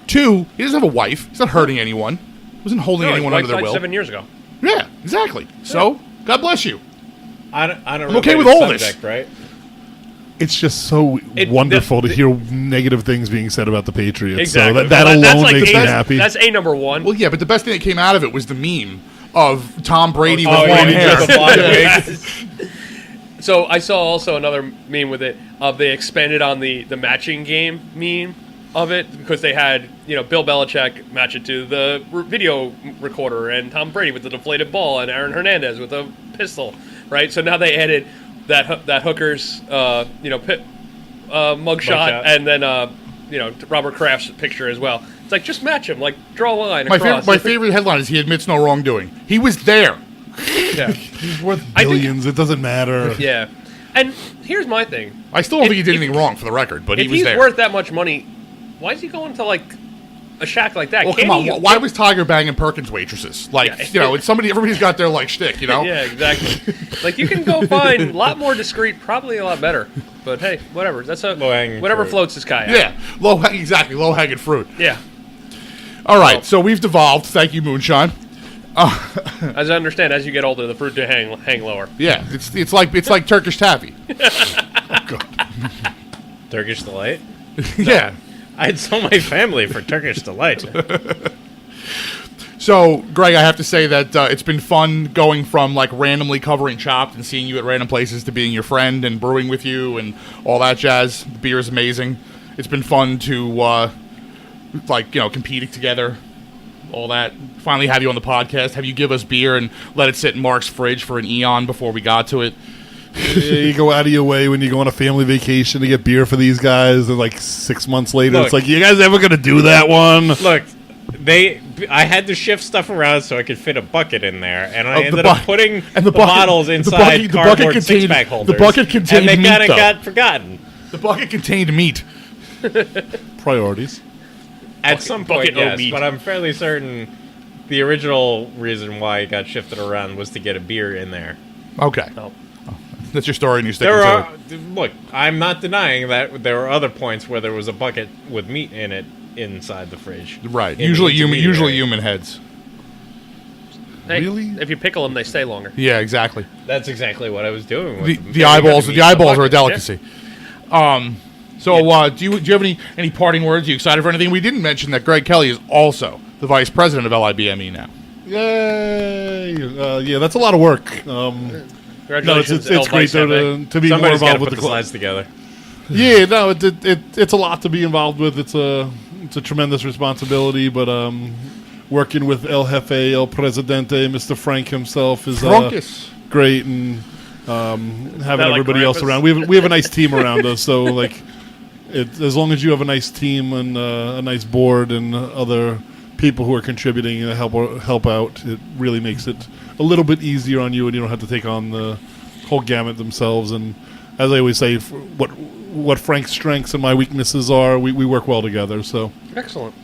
[SPEAKER 3] Two, he doesn't have a wife. He's not hurting anyone. Wasn't holding
[SPEAKER 2] No,
[SPEAKER 3] anyone
[SPEAKER 2] his
[SPEAKER 3] under their
[SPEAKER 2] wife died
[SPEAKER 3] will.
[SPEAKER 2] 7 years ago.
[SPEAKER 3] Yeah, exactly. So God bless you.
[SPEAKER 5] I don't
[SPEAKER 3] I'm okay with
[SPEAKER 5] related
[SPEAKER 3] all this.
[SPEAKER 5] subject, right?
[SPEAKER 4] It's just so wonderful to hear negative things being said about the Patriots.
[SPEAKER 2] Exactly.
[SPEAKER 4] So that
[SPEAKER 2] Well, that's
[SPEAKER 4] alone
[SPEAKER 2] like
[SPEAKER 4] makes me
[SPEAKER 2] that's-
[SPEAKER 4] happy.
[SPEAKER 2] That's A number one.
[SPEAKER 3] Well, yeah, but the best thing that came out of it was the meme of Tom Brady with
[SPEAKER 5] Oh,
[SPEAKER 3] long
[SPEAKER 5] yeah,
[SPEAKER 3] hair.
[SPEAKER 5] the blonde wig.
[SPEAKER 2] So I saw also another meme with it of they expanded on the matching game meme of it because they had Bill Belichick match it to the video recorder and Tom Brady with the deflated ball and Aaron Hernandez with a pistol, right? So now they added that hooker's mugshot and then Robert Kraft's picture as well. It's like just match him, like draw a line across.
[SPEAKER 3] My favorite headline is he admits no wrongdoing. He was there.
[SPEAKER 2] Yeah,
[SPEAKER 4] he's worth billions. It doesn't matter.
[SPEAKER 2] Yeah, and here's my thing.
[SPEAKER 3] I still don't think he did anything wrong for the record, but he was there.
[SPEAKER 2] If he's worth that much money, why is he going to like a shack like that?
[SPEAKER 3] Well, come on. Why was Tiger banging Perkins waitresses? Like, it's somebody. Everybody's got their like shtick,
[SPEAKER 2] Yeah, exactly. Like you can go find a lot more discreet, probably a lot better. But hey, whatever. That's whatever
[SPEAKER 5] fruit.
[SPEAKER 2] floats this guy.
[SPEAKER 3] Yeah, low hanging fruit.
[SPEAKER 2] Yeah.
[SPEAKER 3] All right, so we've devolved. Thank you, Moonshine.
[SPEAKER 2] As I understand, as you get older, the fruit to hang lower.
[SPEAKER 3] Yeah, it's like Turkish taffy.
[SPEAKER 4] Oh, God.
[SPEAKER 5] Turkish Delight?
[SPEAKER 3] Yeah.
[SPEAKER 5] I'd sell my family for Turkish Delight.
[SPEAKER 3] So, Greg, I have to say that it's been fun going from like randomly covering Chopped and seeing you at random places to being your friend and brewing with you and all that jazz. The beer is amazing. It's been fun to competing together, all that. Finally have you on the podcast, have you give us beer and let it sit in Mark's fridge for an eon before we got to it.
[SPEAKER 4] You go out of your way when you go on a family vacation to get beer for these guys, and like 6 months later, it's like, you guys ever gonna do that one?
[SPEAKER 5] Look, I had to shift stuff around so I could fit a bucket in there, and I ended up putting the bottles inside cardboard six-pack holders.
[SPEAKER 3] The bucket contained
[SPEAKER 5] meat,
[SPEAKER 3] and they kind of
[SPEAKER 5] got forgotten.
[SPEAKER 3] The bucket contained meat.
[SPEAKER 4] Priorities.
[SPEAKER 5] At some point, yes,
[SPEAKER 2] meat.
[SPEAKER 5] but I'm fairly certain the original reason why it got shifted around was to get a beer in there.
[SPEAKER 3] Okay.
[SPEAKER 2] Oh.
[SPEAKER 3] That's your story and you're sticking to it.
[SPEAKER 5] Look, I'm not denying that there were other points where there was a bucket with meat in it inside the fridge.
[SPEAKER 3] Right. Usually human heads.
[SPEAKER 2] Hey,
[SPEAKER 4] Really?
[SPEAKER 2] If you pickle them, they stay longer.
[SPEAKER 3] Yeah, exactly.
[SPEAKER 5] That's exactly what I was doing with
[SPEAKER 3] The eyeballs are a delicacy. Yeah. Do you have any parting words? Are you excited for anything? We didn't mention that Gregg Kelley is also the vice president of LIBME now.
[SPEAKER 4] Yay! Yeah, that's a lot of work.
[SPEAKER 2] Congratulations,
[SPEAKER 4] it's great to be more involved with
[SPEAKER 5] the slides together.
[SPEAKER 4] Yeah, no, it's a lot to be involved with. It's a tremendous responsibility, but working with El Jefe, El Presidente, Mr. Frank himself is great, and having everybody else around. We have a nice team around us, so like, as long as you have a nice team and a nice board and other people who are contributing and help out, it really makes it a little bit easier on you, and you don't have to take on the whole gamut themselves. And as I always say, what Frank's strengths and my weaknesses are, we work well together. So
[SPEAKER 2] excellent.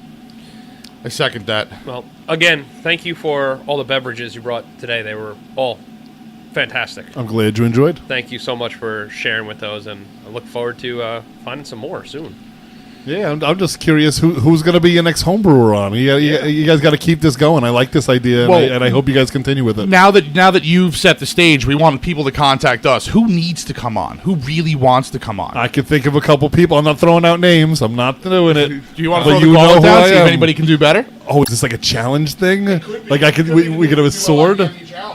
[SPEAKER 3] I second that.
[SPEAKER 2] Well, again, thank you for all the beverages you brought today. They were all fantastic.
[SPEAKER 4] I'm glad you enjoyed.
[SPEAKER 2] Thank you so much for sharing with those, and I look forward to finding some more soon.
[SPEAKER 4] Yeah, I'm just curious who's going to be your next homebrewer on. You guys got to keep this going. I like this idea, and I hope you guys continue with it.
[SPEAKER 3] Now that you've set the stage, we want people to contact us. Who needs to come on? Who really wants to come on?
[SPEAKER 4] I can think of a couple people. I'm not throwing out names. I'm not doing it.
[SPEAKER 3] Do you want to throw the ball down, see if anybody can do better?
[SPEAKER 4] Oh, is this like a challenge thing? Like we could have a sword?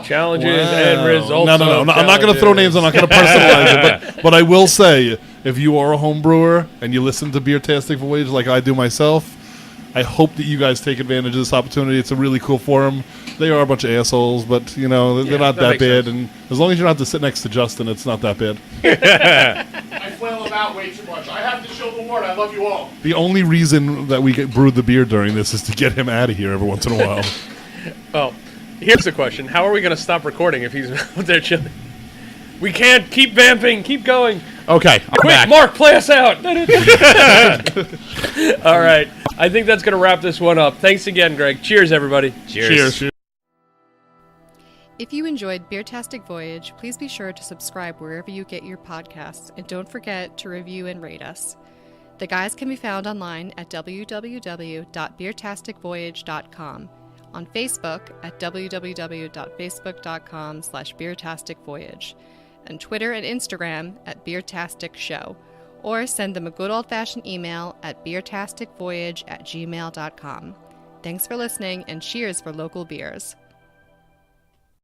[SPEAKER 2] Challenges and results.
[SPEAKER 4] No. I'm not going to throw names. I'm not going to personalize it. But I will say, if you are a home brewer and you listen to Beertastic Voyage like I do myself, I hope that you guys take advantage of this opportunity. It's a really cool forum. They are a bunch of assholes, but they're not that bad. Sense. And as long as you don't have to sit next to Justin, it's not that bad.
[SPEAKER 3] I flail about way too much. I have to show the word. I love you all.
[SPEAKER 4] The only reason that we brewed the beer during this is to get him out of here every once in a while.
[SPEAKER 2] Well, here's the question. How are we going to stop recording if he's out there chilling? We can't. Keep vamping. Keep going.
[SPEAKER 3] Okay.
[SPEAKER 2] Quick, back. Mark, play us out. All right. I think that's going to wrap this one up. Thanks again, Greg. Cheers, everybody.
[SPEAKER 3] Cheers.
[SPEAKER 1] If you enjoyed Beertastic Voyage, please be sure to subscribe wherever you get your podcasts, and don't forget to review and rate us. The guys can be found online at www.beertasticvoyage.com, on Facebook at www.facebook.com/beertasticvoyage, and Twitter and Instagram at Beertastic Show, or send them a good old-fashioned email at beertasticvoyage@gmail.com. Thanks for listening, and cheers for local beers.